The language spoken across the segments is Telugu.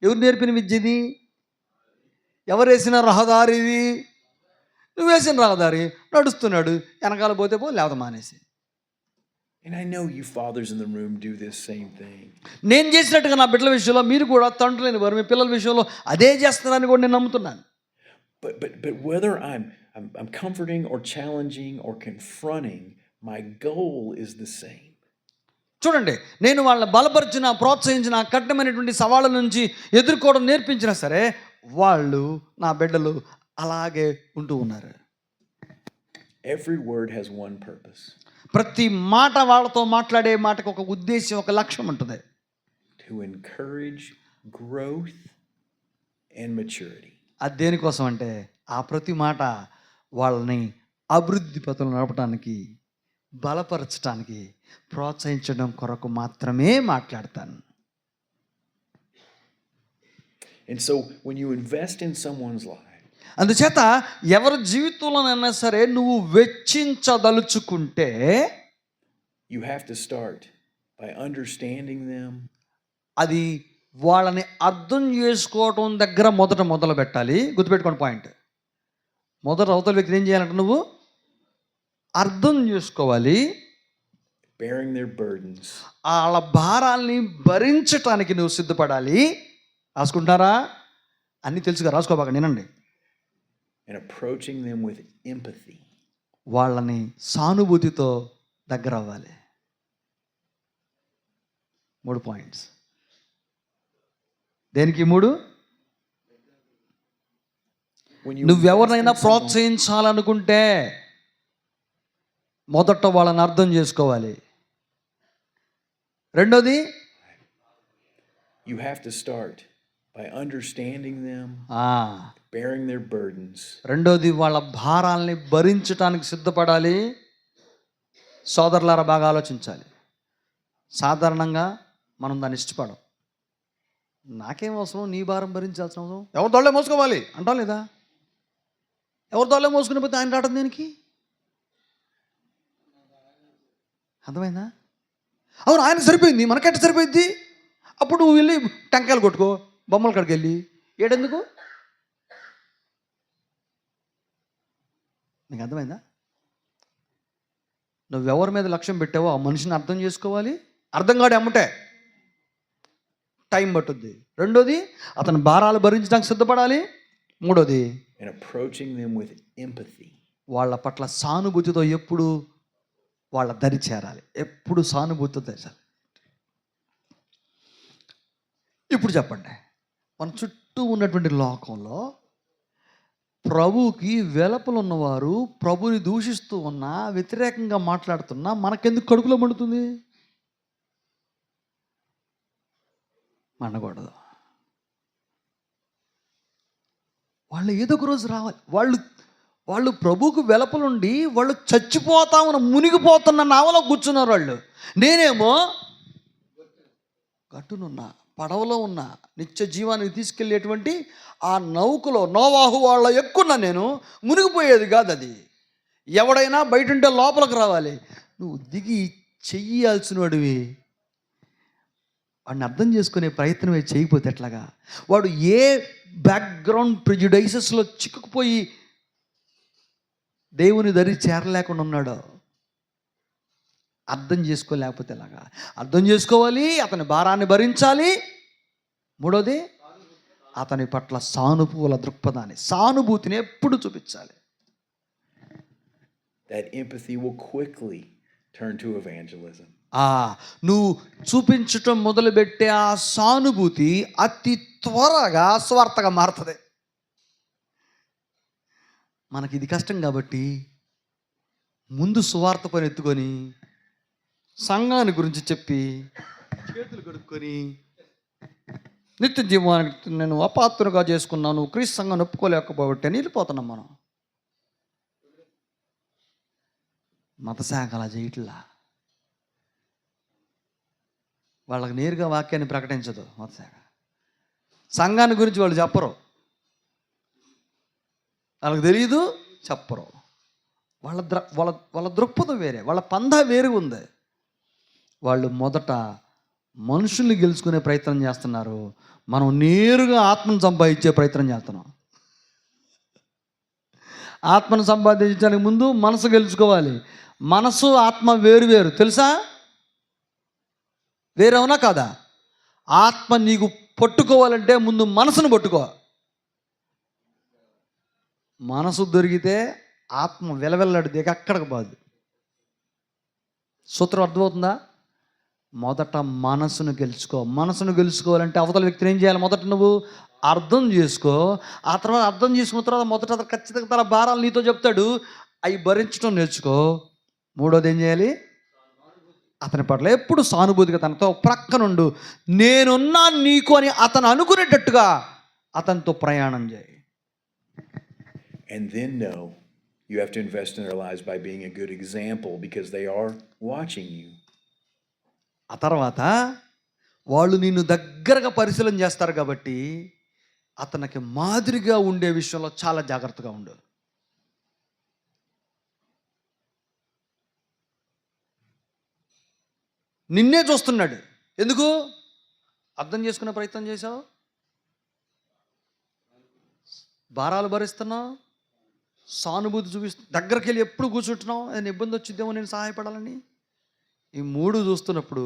ఎవరు నేర్పిన విద్య ఇది? ఎవరు వేసిన రహదారి ఇది? నువ్వు వేసిన రహదారి. నడుస్తున్నాడు, వెనకాల పోతే పో, లేకపోతే మానేసి. And I know you fathers in the room do this same thing. నేను చేసినట్టుగా నా బిడ్డల విషయంలో మీరు కూడా తండ్రులైన వారు మీ పిల్లల విషయంలో అదే చేస్తున్నారని కూడా నేను నమ్ముతున్నాను. But whether I'm comforting or challenging or confronting, my goal is the same. చూడండి, నేను వాళ్ళని బలపరిచిన, ప్రోత్సహించిన, కఠినమైనటువంటి సవాళ్ళ నుంచి ఎదుర్కోవడం నేర్పించినా సరే వాళ్ళు, నా బిడ్డలు అలాగే ఉంటూ ఉన్నారు. Every word has one purpose. ప్రతి మాట వాళ్ళతో మాట్లాడే మాటకు ఒక ఉద్దేశం, ఒక లక్ష్యం ఉంటుంది. To encourage growth and maturity. అది దేనికోసం అంటే ఆ ప్రతి మాట వాళ్ళని అభివృద్ధి పథంలో నడపడానికి, బలపరచడానికి, ప్రోత్సహించడం కొరకు మాత్రమే మాట్లాడతాను. And so when you invest in someone's life, అందుచేత ఎవరి జీవితంలోనైనా సరే నువ్వు వెచ్చించదలుచుకుంటే you have to start by understanding them. అది వాళ్ళని అర్థం చేసుకోవటం దగ్గర మొదలు పెట్టాలి. గుర్తుపెట్టుకోండి పాయింట్. మొదట అవతల వ్యక్తి ఏం చేయాలంటే నువ్వు అర్థం చేసుకోవాలి. Bearing their burdens. వాళ్ళ భారాల్ని భరించటానికి నువ్వు సిద్ధపడాలి. రాసుకుంటారా? అన్నీ తెలుసుగా, రాసుకోబాక, నేనండి. And approaching them with empathy. వాళ్ళని సానుభూతితో దగ్గర అవ్వాలి. 3 పాయింట్స్. దేనికి 3? నువ్వెవరినైనా ప్రోత్సహించాలనుకుంటే మొదట వాళ్ళని అర్థం చేసుకోవాలి. రెండోది, you have to start by understanding them, bearing their burdens. రెండోది, వాళ్ళ భారాల్ని భరించడానికి సిద్ధపడాలి. సోదరులారా, బాగా ఆలోచించాలి. సాధారణంగా మనం దాన్ని ఇష్టపడం. నాకేం అవసరం నీ భారం భరించాల్సిన అవసరం, ఎవరి దోళ్ళే మోసుకోవాలి అంటాం లేదా? ఎవరి దోళ్ళే మోసుకుని పోతే ఆయన రావడం దేనికి? అర్థమైందా? అవును, ఆయన సరిపోయింది, మనకెట్ట సరిపోయింది? అప్పుడు నువ్వు వెళ్ళి టెంకాయలు కొట్టుకో, బొమ్మల కాడికి వెళ్ళి. ఏడెందుకు? నీకు అర్థమైందా? నువ్వెవరి మీద లక్ష్యం పెట్టావో ఆ మనిషిని అర్థం చేసుకోవాలి. అర్థం కాడు అమ్మటే టైం పట్టుద్ది. రెండోది, అతని భారాలు భరించడానికి సిద్ధపడాలి. మూడోది, and approaching them with empathy. వాళ్ళ పట్ల సానుభూతితో ఎప్పుడు వాళ్ళ దరి చేరాలి. ఎప్పుడు సానుభూతితో తెచ్చాలి. ఇప్పుడు చెప్పండి, మన చుట్టూ ఉన్నటువంటి లోకంలో ప్రభువుకి వెలపలు ఉన్నవారు, ప్రభుని దూషిస్తూ ఉన్నా, వ్యతిరేకంగా మాట్లాడుతున్నా మనకెందుకు కడుపులో మండుతుంది? మండకూడదు. వాళ్ళు ఏదో ఒక రోజు రావాలి. వాళ్ళు ప్రభువుకు వెలపలుండి వాళ్ళు చచ్చిపోతామని మునిగిపోతున్న నావలో కూర్చున్నారు వాళ్ళు. నేనేమో గట్టునున్నా, పడవలో ఉన్న, నిత్య జీవానికి తీసుకెళ్ళేటువంటి ఆ నౌకలో, నోవాహు వాళ్ళ ఎక్కున్నా. నేను మునిగిపోయేది కాదు అది. ఎవడైనా బయట ఉంటే లోపలికి రావాలి. నువ్వు దిగి చెయ్యాల్సిన వాడివి. వాడిని అర్థం చేసుకునే ప్రయత్నమే చేయకపోతే ఎట్లాగా? వాడు ఏ బ్యాక్గ్రౌండ్ ప్రెజుడైసెస్లో చిక్కుకుపోయి దేవుని దరి చేరలేకుండా ఉన్నాడో అర్థం చేసుకోలేకపోతే ఎలాగా? అర్థం చేసుకోవాలి, అతని భారాన్ని భరించాలి. మూడోది, అతని పట్ల సానుకూల దృక్పథాన్ని, సానుభూతిని ఎప్పుడు చూపించాలి. That empathy will quickly turn to evangelism. నువ్వు చూపించటం మొదలుపెట్టే ఆ సానుభూతి అతి త్వరగా స్వార్థగా మారుతుంది. మనకి ఇది కష్టం కాబట్టి ముందు సువార్త పని ఎత్తుకొని సంఘాన్ని గురించి చెప్పి చేతులు కడుక్కొని, నిత్య జీవానికి నేను అపాత్రుగా చేసుకున్నాను, క్రీస్తు సంఘాన్ని ఒప్పుకోలేకపోబట్టి అని వెళ్ళిపోతున్నాం మనం. మత శాఖ అలా చేయట్లా. వాళ్ళకి నేరుగా వాక్యాన్ని ప్రకటించదు మత శాఖ. సంఘాన్ని గురించి వాళ్ళు చెప్పరు, వాళ్ళకి తెలియదు, చెప్పరు. వాళ్ళ దృక్పథం వేరే, వాళ్ళ పందా వేరుగా ఉంది. వాళ్ళు మొదట మనుషుల్ని గెలుచుకునే ప్రయత్నం చేస్తున్నారు. మనం నేరుగా ఆత్మను సంపాదించే ప్రయత్నం చేస్తున్నాం. ఆత్మను సంపాదించడానికి ముందు మనసు గెలుచుకోవాలి. మనసు ఆత్మ వేరు వేరు తెలుసా? వేరేవునా కాదా? ఆత్మ నీకు పట్టుకోవాలంటే ముందు మనసును పట్టుకో. మనసు దొరికితే ఆత్మ వెలవెల్లాడితే అక్కడికి పోదు. సూత్రం అర్థమవుతుందా? మొదట మనసును గెలుచుకో. మనసును గెలుచుకోవాలంటే అవతల వ్యక్తిని ఏం చేయాలి? మొదట నువ్వు అర్థం చేసుకో. ఆ తర్వాత అర్థం చేసుకున్న తర్వాత మొదట అతను ఖచ్చితంగా తన భారాలు నీతో చెప్తాడు, అవి భరించడం నేర్చుకో. మూడోది ఏం చేయాలి? అతని పట్ల ఎప్పుడు సానుభూతిగా తనతో ప్రక్కనుండు. నేనున్నా నీకు అని అతను అనుకునేటట్టుగా అతనితో ప్రయాణం చేయి. And then know you have to invest in their lives by being a good example because they are watching you. ఆ తర్వాత వాళ్ళు నిన్ను దగ్గరగా పరిశీలన చేస్తారు కాబట్టి అతనికి మాదిరిగా ఉండే విషయంలో చాలా జాగ్రత్తగా ఉండు. నిన్నే చూస్తున్నాడు. ఎందుకు? అర్థం చేసుకునే ప్రయత్నం చేశావు, భారాలు భరిస్తున్నావు, సానుభూతి దగ్గరికి వెళ్ళి ఎప్పుడు కూర్చుంటున్నావు, ఏదైనా ఇబ్బంది వచ్చిద్దేమో నేను సహాయపడాలని. ఈ మూడు చూస్తున్నప్పుడు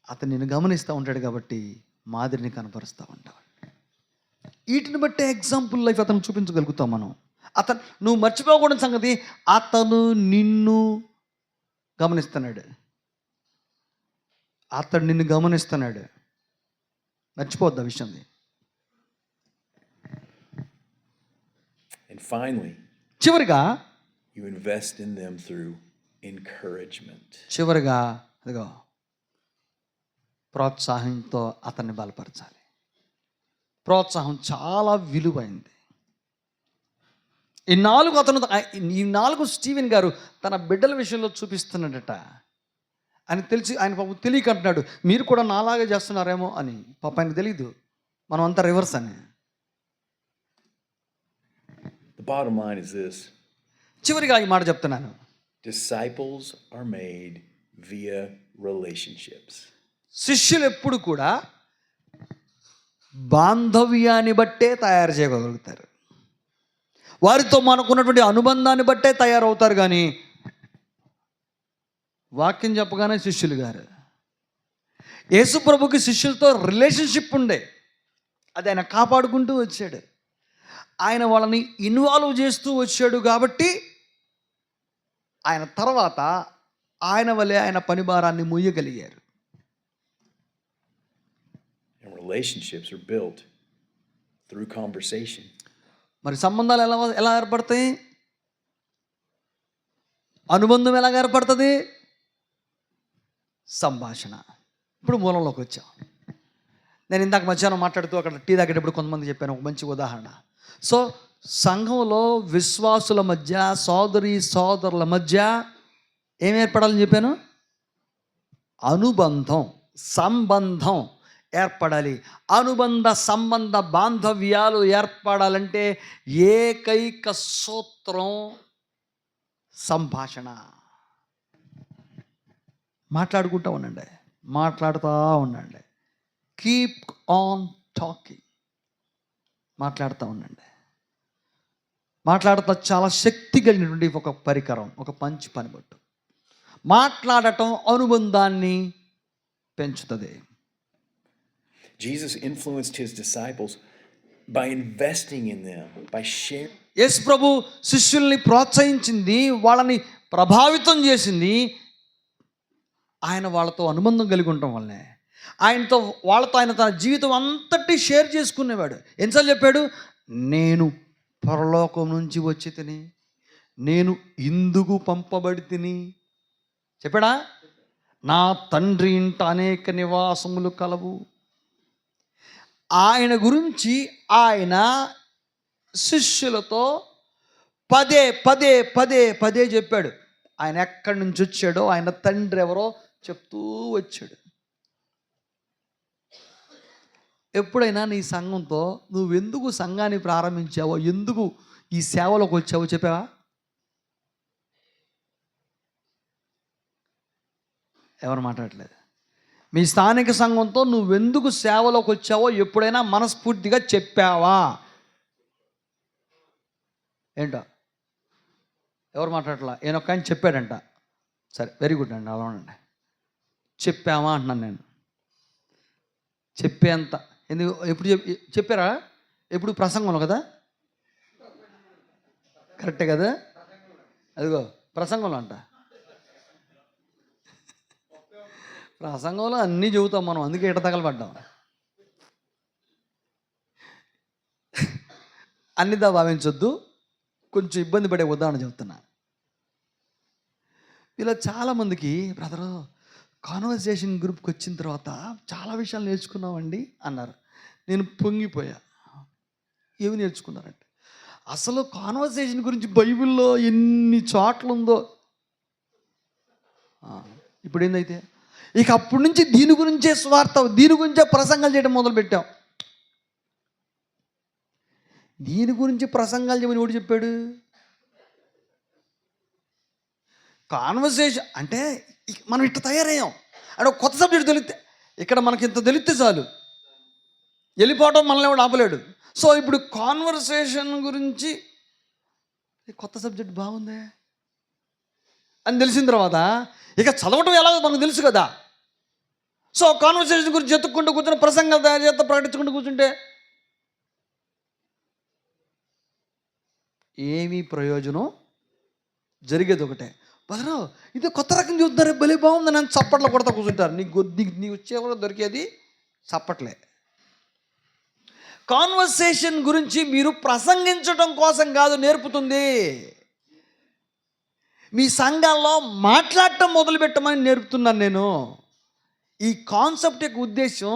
అతను నిన్ను గమనిస్తూ ఉంటాడు కాబట్టి మాదిరిని కనపరుస్తూ ఉంటాడు. వీటిని బట్టే ఎగ్జాంపుల్ లైఫ్ అతను చూపించగలుగుతాం మనం. నువ్వు మర్చిపోకూడని సంగతి, అతను నిన్ను గమనిస్తున్నాడు. అతడు నిన్ను గమనిస్తున్నాడు. మర్చిపోద్దు ఆ విషయం. And finally, చివరిగా you invest in them through encouragement. చివరిగా అదిగో ప్రోత్సాహంతో అతన్ని బలపరచాలి. ప్రోత్సాహం చాలా విలువైంది. ఈ నాలుగు స్టీవెన్ గారు తన బిడ్డల విషయంలో చూపిస్తున్నాడట. ఆయన ఆయన పాపం తెలియక అంటున్నాడు, మీరు కూడా నాలాగే చేస్తున్నారేమో అని. పాప ఆయనకు తెలీదు, మనం అంతా రివర్స్ అని. The bottom line is this. చివరిగా ఈ మాట చెప్తున్నాను. Disciples are made via relationships. శిష్యులు ఎప్పుడు కూడా బాంధవ్యాన్ని బట్టే తయారు చేయగలుగుతారు. వారితో మనకున్నటువంటి అనుబంధాన్ని బట్టే తయారవుతారు. కానీ వాక్యం చెప్పగానే శిష్యులు గారు, యేసు ప్రభుకి శిష్యులతో రిలేషన్షిప్ ఉండే, అది ఆయన కాపాడుకుంటూ వచ్చాడు. ఆయన వాళ్ళని ఇన్వాల్వ్ చేస్తూ వచ్చాడు కాబట్టి ఆయన తర్వాత ఆయన వల్లే ఆయన పని భారాన్ని మొయ్యగలిగారు. And relationships are built through conversation. మరి సంబంధాలు ఎలా ఏర్పడతాయి? అనుబంధం ఎలా ఏర్పడుతుంది? సంభాషణ. ఇప్పుడు మూలంలోకి వచ్చాం. నేను ఇందాక మధ్యాహ్నం మాట్లాడుతూ అక్కడ టీ తాగేటప్పుడు కొంతమంది చెప్పాను ఒక మంచి ఉదాహరణ. సో సంఘంలో విశ్వాసుల మధ్య, సోదరుల మధ్య ఏం ఏర్పడాలని చెప్పాను? అనుబంధం, సంబంధం ఏర్పడాలి. సంబంధ బాంధవ్యాలు ఏర్పడాలంటే ఏకైక సూత్రం సంభాషణ. మాట్లాడుతూ ఉండండి. Keep on talking. మాట్లాడుతూ ఉండండి. మాట్లాడుతూ చాలా శక్తి కలిగినటువంటి ఒక పరికరం, ఒక మంచి పనిబట్టు. మాట్లాడటం అనుబంధాన్ని పెంచుతుంది. Jesus influenced his disciples by investing in them, by sharing. యేసు ప్రభు శిష్యుల్ని ప్రోత్సహించింది, వాళ్ళని ప్రభావితం చేసింది ఆయన వాళ్ళతో అనుబంధం కలిగి ఉండటం వల్లనే. వాళ్ళతో ఆయన తన జీవితం అంతటి షేర్ చేసుకునేవాడు. ఎన్నిసార్లు చెప్పాడు? నేను పరలోకం నుంచి వచ్చి తిని, నేను ఇందుకు పంపబడి తిని చెప్పాడా? నా తండ్రి ఇంట అనేక నివాసములు కలవు. ఆయన గురించి ఆయన శిష్యులతో పదే పదే పదే పదే చెప్పాడు. ఆయన ఎక్కడి నుంచి వచ్చాడో, ఆయన తండ్రి ఎవరో చెప్తూ వచ్చాడు. ఎప్పుడైనా నీ సంఘంతో నువ్వెందుకు సంఘాన్ని ప్రారంభించావో, ఎందుకు ఈ సేవలోకి వచ్చావో చెప్పావా? ఎవరు మాట్లాడట్లేదు. మీ స్థానిక సంఘంతో నువ్వెందుకు సేవలోకి వచ్చావో ఎప్పుడైనా మనస్ఫూర్తిగా చెప్పావా? ఏంటో ఎవరు మాట్లాడట్లా. ఈయనొక్క ఆయన చెప్పాడంట. సరే, వెరీ గుడ్ అండి, అలా ఉండండి. చెప్పావా అంటున్నాను నేను. చెప్పేంత ఎందుకు? ఎప్పుడు చెప్పారా? ఎప్పుడు ప్రసంగంలో కదా? కరెక్టే కదా? అదిగో ప్రసంగంలో అంట. ప్రసంగంలో అన్నీ చెబుతాం మనం, అందుకే ఇట తగలబడ్డాం. అన్నిదా భావించొద్దు, కొంచెం ఇబ్బంది పడే ఉదాహరణ చెప్తున్నా. ఇలా చాలామందికి బ్రదరు కాన్వర్సేషన్ గ్రూప్కి వచ్చిన తర్వాత చాలా విషయాలు నేర్చుకున్నామండి అన్నారు. నేను పొంగిపోయా. ఏమి నేర్చుకున్నారంటే, అసలు కాన్వర్సేషన్ గురించి బైబిల్లో ఎన్ని చోట్ల ఉందో. ఇప్పుడు ఏందైతే ఇక అప్పటి నుంచి దీని గురించే స్వార్థ, దీని గురించే ప్రసంగాలు చేయడం మొదలుపెట్టాం. దీని గురించి ప్రసంగాలు చేయమని ఎవడు చెప్పాడు? కాన్వర్సేషన్ అంటే మనం ఇట్లా తయారయ్యాం అంటే కొత్త సబ్జెక్ట్ తెలిస్తే, ఇక్కడ మనకి ఇంత తెలిస్తే చాలు, వెళ్ళిపోవడం మనల్ని ఎవడు ఆపలేడు. సో ఇప్పుడు కాన్వర్సేషన్ గురించి కొత్త సబ్జెక్ట్ బాగుందే అని తెలిసిన తర్వాత ఇక చదవటం ఎలాగో మనకు తెలుసు కదా. సో కాన్వర్సేషన్ గురించి ఎత్తుక్కుంటూ కూర్చొని ప్రసంగాలు తయారు చేస్తా ప్రకటించుకుంటూ కూర్చుంటే ఏమీ ప్రయోజనం జరిగేది ఒకటే. బదరు ఇది కొత్త రకం చూస్తారు, భలే బాగుంది, నన్ను చప్పట్లు కొడతా కూర్చుంటారు. నీకు వచ్చేవాళ్ళు దొరికేది చప్పట్లే. కాన్వర్సేషన్ గురించి మీరు ప్రసంగించడం కోసం కాదు నేర్పుతుంది, మీ సంఘాల్లో మాట్లాడటం మొదలుపెట్టమని నేర్పుతున్నాను నేను. ఈ కాన్సెప్ట్ యొక్క ఉద్దేశం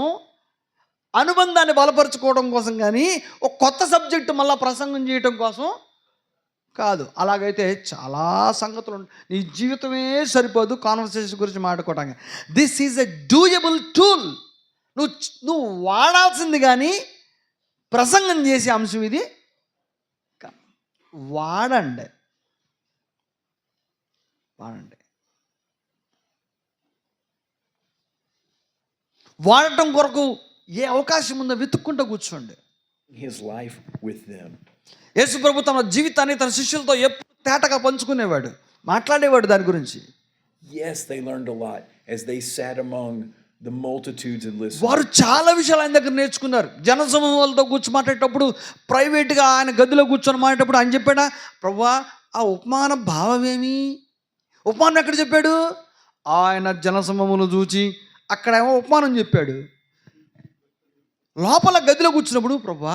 అనుబంధాన్ని బలపరచుకోవడం కోసం కానీ ఒక కొత్త సబ్జెక్టు మళ్ళీ ప్రసంగం చేయటం కోసం కాదు. అలాగైతే చాలా సంగతులు నీ జీవితమే సరిపోదు కాన్వర్సేషన్ గురించి మాట్లాడుకోవటానికి. This is a doable tool. నువ్వు వాడాల్సింది కానీ ప్రసంగం చేసే అంశం ఇది. వాడండి. వాడటం కొరకు ఏ అవకాశం ఉందో వెతుక్కుంటూ కూర్చోండి. His life with them. యేసు ప్రభు తన జీవితాన్ని తన శిష్యులతో ఎప్పుడు తేటగా పంచుకునేవాడు, మాట్లాడేవాడు దాని గురించి. Yes, they learned a lot as they sat among the multitudes and listened. వారు చాలా విషయాలు ఆయన దగ్గర నేర్చుకున్నారు. జనసమూహాలతో కూర్చొని మాట్లాడేటప్పుడు, ప్రైవేట్గా ఆయన గదిలో కూర్చొని మాట్లాడేటప్పుడు ఆయన చెప్పాడా, ప్రభువా ఆ ఉపమాన భావం ఏమి? ఉపమానం ఎక్కడ చెప్పాడు? ఆయన జనసమూహమును చూచి అక్కడేమో ఉపమానం చెప్పాడు. లోపల గదిలో కూర్చున్నప్పుడు, ప్రభువా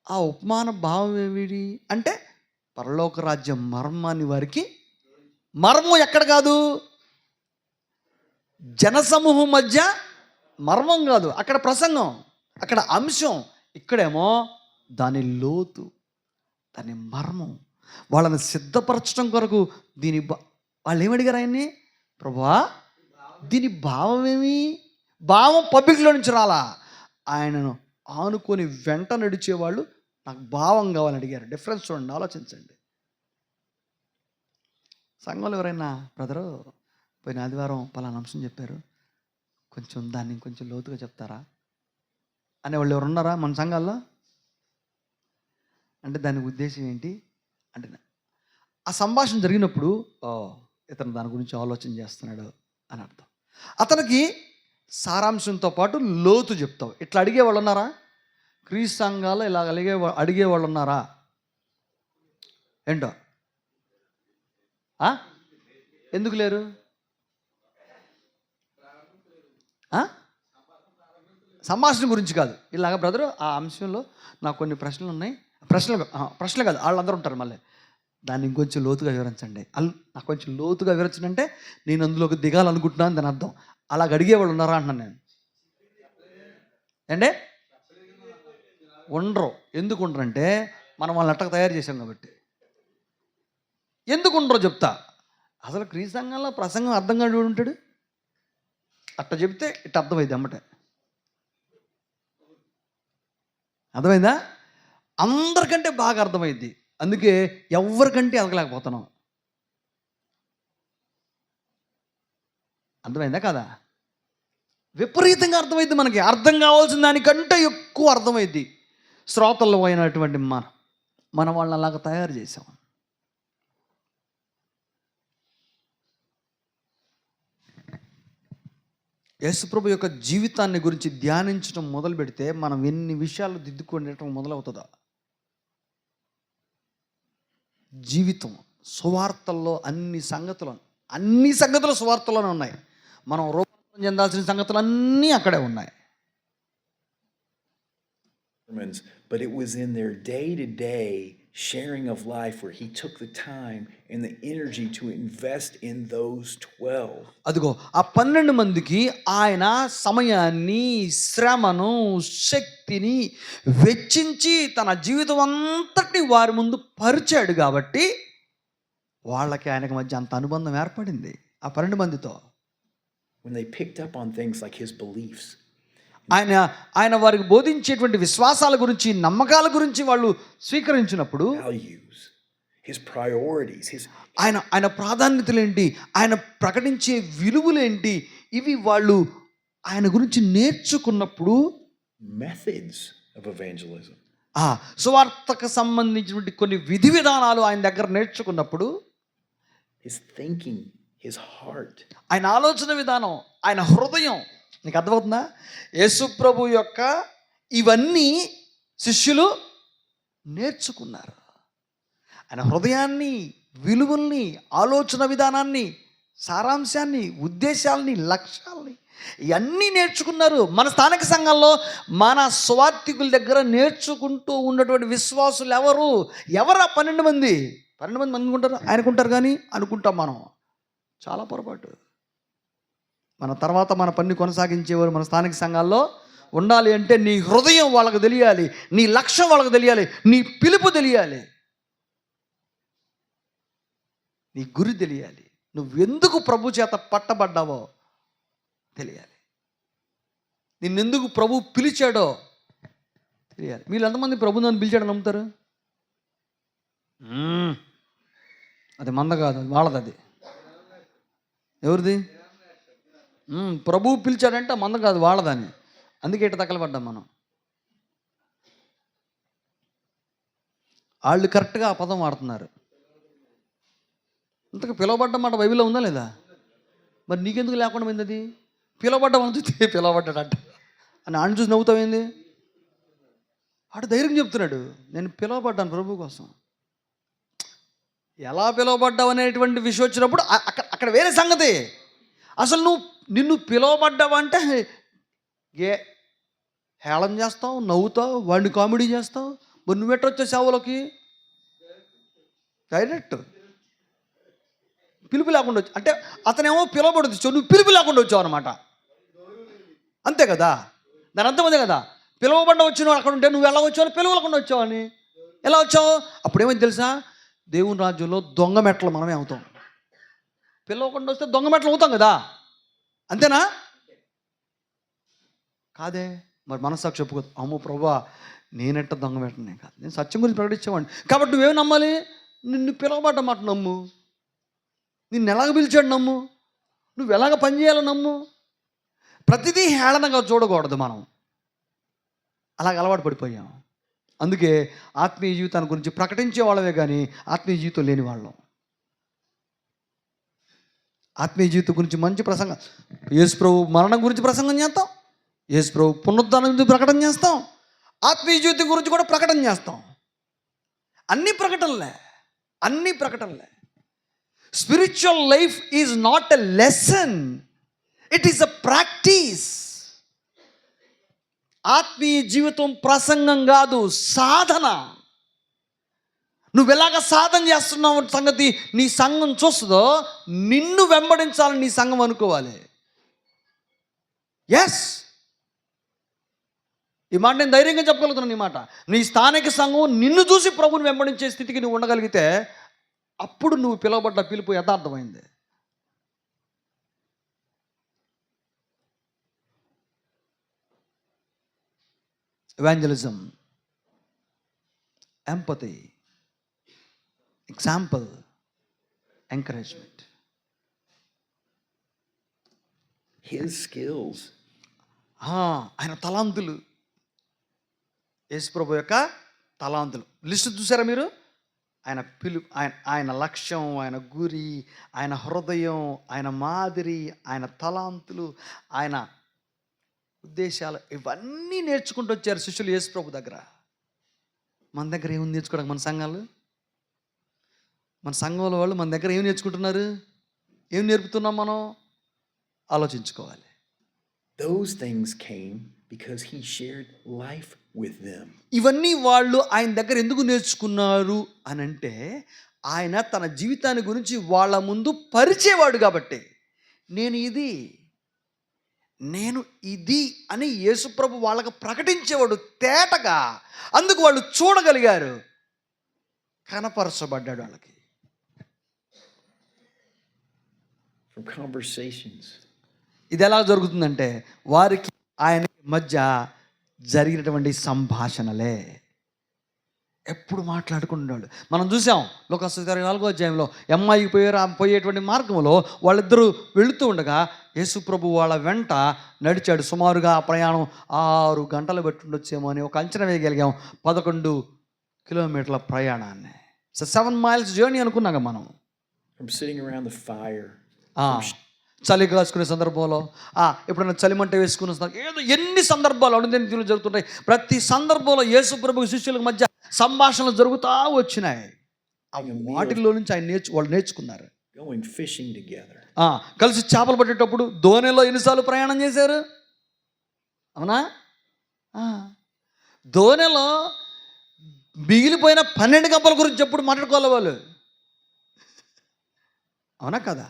ఆ ఉపమాన భావం ఏమిటి అంటే, పరలోక రాజ్యం మర్మాన్ని వారికి, మర్మం ఎక్కడ కాదు, జనసమూహం మధ్య మర్మం కాదు, అక్కడ ప్రసంగం, అక్కడ అంశం. ఇక్కడేమో దాని లోతు, దాని మర్మం. వాళ్ళని సిద్ధపరచడం కొరకు వాళ్ళు ఏమడిగారు ఆయన్ని, ప్రభువా దీని భావం ఏమి? భావం పబ్లిక్లో నుంచి రాలా, ఆయనను ఆనుకొని వెంట నడిచేవాళ్ళు నాకు భావం కావాలని అడిగారు. డిఫరెన్స్ చూడండి, ఆలోచించండి. సంఘంలో ఎవరైనా బ్రదరు పోయిన ఆదివారం పలానా అంశం చెప్పారు, కొంచెం దాన్ని ఇంకొంచెం లోతుగా చెప్తారా అనేవాళ్ళు ఎవరు ఉన్నారా మన సంఘాల్లో? అంటే దాని ఉద్దేశం ఏంటి అంటే, ఆ సంభాషణ జరిగినప్పుడు ఇతను దాని గురించి ఆలోచన చేస్తున్నాడు అని అర్థం. అతనికి సారాంశంతో పాటు లోతు చెప్తావు. ఇట్లా అడిగేవాళ్ళు ఉన్నారా? క్రీస్తు సంఘాల్లో ఇలా అడిగేవాళ్ళు ఉన్నారా? ఏంటో ఎందుకు లేరు? సంభాషణ గురించి కాదు. ఇలాగ బ్రదరు ఆ అంశంలో నాకు కొన్ని ప్రశ్నలు ఉన్నాయి. ప్రశ్నలు కాదు, వాళ్ళందరూ ఉంటారు మళ్ళీ, దాన్ని ఇంకొంచెం లోతుగా వివరించండి. నాకు కొంచెం లోతుగా వివరించండి అంటే నేను అందులోకి దిగాలనుకుంటున్నాను దాని అర్థం. అలాగ అడిగేవాళ్ళు ఉన్నారా అంటున్నాను నేను. అంటే ఉండరు. ఎందుకు ఉండరంటే మనం వాళ్ళని అట్టకు తయారు చేసాం కాబట్టి. ఎందుకు ఉండరో చెప్తా. అసలు క్రీస్తు సంఘంలో ప్రసంగం అర్థం కాడు ఉంటాడు. అట్ట చెప్తే ఇట్ట అర్థమైంది అమ్మటే. అర్థమైందా? అందరికంటే బాగా అర్థమైంది. అందుకే ఎవరికంటే ఎదగలేకపోతున్నాం. అర్థమైందా కదా? విపరీతంగా అర్థమైంది. మనకి అర్థం కావాల్సిన దానికంటే ఎక్కువ అర్థమైంది. శ్రోతల్లో అయినటువంటి మన వాళ్ళని అలాగ తయారు చేసాం. యేసుప్రభు యొక్క జీవితాన్ని గురించి ధ్యానించడం మొదలు పెడితే మనం ఎన్ని విషయాలు దిద్దుకోవడం మొదలవుతుందో. జీవితం సువార్తల్లో అన్ని సంగతులు సువార్తల్లోనే ఉన్నాయి. మనం రూపాంతరం చెందాల్సిన సంగతులు అన్నీ అక్కడే ఉన్నాయి. But it was in their day-to-day sharing of life where he took the time and the energy to invest in those 12. అదిగో ఆ 12 మందికి ఆయన సమయాన్ని, శ్రమను, శక్తిని వెచ్చించి తన జీవితం అంతటిని వారి ముందు పరిచాడు కాబట్టి వాళ్ళకి ఆయనకి మధ్య అంత అనుబంధం ఏర్పడింది ఆ 12 మందితో. When they picked up on things like his beliefs, ఆయన వారికి బోధించేటువంటి విశ్వాసాల గురించి, నమ్మకాల గురించి వాళ్ళు స్వీకరించినప్పుడు, values, his priorities, ఆయన ప్రాధాన్యతలేంటి, ఆయన ప్రకటించే విలువలేంటి, ఇవి వాళ్ళు ఆయన గురించి నేర్చుకున్నప్పుడు, methods of evangelism, సువార్తకు సంబంధించినటువంటి కొన్ని విధి విధానాలు ఆయన దగ్గర నేర్చుకున్నప్పుడు, his thinking, his heart, ఆయన ఆలోచన విధానం, ఆయన హృదయం, నీకు అర్థమవుతుందా? యేసుప్రభు యొక్క ఇవన్నీ శిష్యులు నేర్చుకున్నారు. ఆయన హృదయాన్ని, విలువల్ని, ఆలోచన విధానాన్ని, సారాంశాన్ని, ఉద్దేశాలని, లక్ష్యాలని ఇవన్నీ నేర్చుకున్నారు. మన స్థానిక సంఘంలో మన స్వార్థికుల దగ్గర నేర్చుకుంటూ ఉన్నటువంటి విశ్వాసులు ఎవరు? 12 మంది అనుకుంటారు, ఆయనకుంటారు కానీ అనుకుంటాం మనం. చాలా పొరపాటు. మన తర్వాత మన పని కొనసాగించేవారు మన స్థానిక సంఘాల్లో ఉండాలి అంటే నీ హృదయం వాళ్ళకు తెలియాలి, నీ లక్ష్యం వాళ్ళకు తెలియాలి, నీ పిలుపు తెలియాలి, నీ గురి తెలియాలి, నువ్వెందుకు ప్రభు చేత పట్టబడ్డావో తెలియాలి, నిన్నెందుకు ప్రభు పిలిచాడో తెలియాలి. మీరు ఎంతమంది ప్రభు నన్ను పిలిచాడని నమ్ముతారు? అది మంద కాదు, అది వాళ్ళది. అది ఎవరిది? ప్రభు పిలిచాడంటే మంద కాదు, వాళ్ళదని. అందుకే ఇట్ట తగలబడ్డాం మనం. వాళ్ళు కరెక్ట్గా ఆ పదం వాడుతున్నారు. ఇంతకు పిలవబడ్డ మాట బైబిల్లో ఉందా లేదా? మరి నీకెందుకు లేకుండా పోయింది? అది పిలవబడ్డం చూస్తే పిలవబడ్డాడంట అని ఆయన చూసి నవ్వుతావేంది? ఆడు ధైర్యం చెప్తున్నాడు, నేను పిలవబడ్డాను ప్రభు కోసం. ఎలా పిలవబడ్డావు అనేటువంటి విషయం వచ్చినప్పుడు అక్కడ వేరే సంగతి. అసలు నిన్ను పిలవబడ్డావంటే హేళన చేస్తావు, నవ్వుతావు, వాడిని కామెడీ చేస్తావు. మరి నువ్వెట్టొచ్చా సేవలోకి? డైరెక్ట్ పిలుపు లేకుండా వచ్చి అంటే అతనేమో పిలవబడదు, నువ్వు పిలుపు లేకుండా వచ్చావు అనమాట. అంతే కదా, దాని అర్థం అదే కదా. పిలవబడ్డ వచ్చిన అక్కడ ఉంటే నువ్వు ఎలా వచ్చావు? పిలవకుండా వచ్చావని. ఎలా వచ్చావు? అప్పుడేమైంది తెలుసా? దేవుని రాజ్యంలో దొంగ మెట్టలు మనమే అవుతాం. పిలవకుండా వస్తే దొంగ మెట్టలు అవుతాం కదా, అంతేనా? కాదే. మరి మనస్సాక్షి చెప్పుకోదు, అమ్మో ప్రభువా నేనెట్ట దొంగ మెట్టనే కాదు, నేను సత్యం గురించి ప్రకటించేవాడిని. కాబట్టి నువ్వేమి నమ్మాలి? నిన్ను పిలవబడ్డ మాట నమ్ము, నిన్ను ఎలాగ పిలిచాడు నమ్ము, నువ్వు ఎలాగ పనిచేయాలో నమ్ము. ప్రతిదీ హేళనగా చూడకూడదు. మనం అలాగ అలవాటు పడిపోయాం. అందుకే ఆత్మీయ జీవితాన్ని గురించి ప్రకటించే వాళ్ళమే కానీ ఆత్మీయ జీవితం లేని వాళ్ళం. ఆత్మీయ జీవితం గురించి మంచి ప్రసంగం, యేసు ప్రభు మరణం గురించి ప్రసంగం చేస్తాం, యేసు ప్రభు పునరుద్ధానం గురించి ప్రకటన చేస్తాం, ఆత్మీయ జీవితం గురించి కూడా ప్రకటన చేస్తాం. అన్ని ప్రకటనలే. Spiritual life is not a lesson, it is a practice. ఆత్మీయ జీవితం ప్రసంగం కాదు, సాధన. నువ్వు ఎలాగ సాధన చేస్తున్నావు సంగతి నీ సంఘం చూస్తుందో నిన్ను వెంబడించాలని నీ సంఘం అనుకోవాలి. ఎస్, ఈ మాట నేను ధైర్యంగా చెప్పగలుగుతున్నాను. ఈ మాట నీ స్థానిక సంఘం నిన్ను చూసి ప్రభుని వెంబడించే స్థితికి నువ్వు ఉండగలిగితే అప్పుడు నువ్వు పిలువబడ్డ పిలుపు యథార్థమైంది. Evangelism, empathy, example, encouragement. his skills. ఆయన తలాంతులు, యేసుప్రభు యొక్క తలాంతులు లిస్టు చూసారా మీరు? ఆయన ఆయన లక్ష్యం, ఆయన గురి, ఆయన హృదయం, ఆయన మాదిరి, ఆయన తలాంతులు, ఆయన ఉద్దేశాలు ఇవన్నీ నేర్చుకుంటూ వచ్చారు శిష్యులు యేసుప్రభు దగ్గర. మన దగ్గర ఏముంది నేర్చుకోవడానికి? మన సంఘాలు, మన సంఘంలో వాళ్ళు మన దగ్గర ఏం నేర్చుకుంటున్నారు? ఏం నేర్పుతున్నాం మనం? ఆలోచించుకోవాలి. Those things came because he shared life with them. ఇవన్నీ వాళ్ళు ఆయన దగ్గర ఎందుకు నేర్చుకున్నారు అని అంటే, ఆయన తన జీవితాన్ని గురించి వాళ్ళ ముందు పరిచేవాడు కాబట్టి. నేను ఇది అని యేసుప్రభు వాళ్ళకి ప్రకటించేవాడు తేటగా. అందుకు వాళ్ళు చూడగలిగారు, కనపరచబడ్డాడు వాళ్ళకి. From conversations. ఇది ఎలా జరుగుతుందంటే వారికి ఆయన మధ్య జరిగినటువంటి సంభాషణలే. ఎప్పుడు మాట్లాడుకుంటున్నాడు. మనం చూసాం లోకాసు 24వ అధ్యాయంలో ఎమ్మాయికి పోయేటువంటి మార్గంలో వాళ్ళిద్దరూ వెళుతూ ఉండగా యేసుప్రభు వాళ్ళ వెంట నడిచాడు. సుమారుగా ఆ ప్రయాణం 6 గంటలు పెట్టుండొచ్చేమో అని ఒక అంచనా వేయగలిగాం. 11 కిలోమీటర్ల ప్రయాణాన్ని. 7 miles జర్నీ అనుకున్నాగా మనం. From sitting around the fire. చలి కాసుకునే సందర్భంలో, ఎప్పుడైనా చలిమంట వేసుకునే ఏదో ఎన్ని సందర్భాలు అనుదిన జరుగుతుంటాయి. ప్రతి సందర్భంలో యేసుప్రభు శిష్యులకు మధ్య సంభాషణలు జరుగుతూ వచ్చినాయి. వాటిల్లో నుంచి వాళ్ళు నేర్చుకున్నారు. Going fishing together. కలిసి చేపలు పట్టేటప్పుడు దోణిలో ఎన్నిసార్లు ప్రయాణం చేశారు? అవునా? దోణిలో మిగిలిపోయిన 12 గంపల గురించి ఎప్పుడు మాట్లాడుకోవాలి వాళ్ళు? అవునా కదా?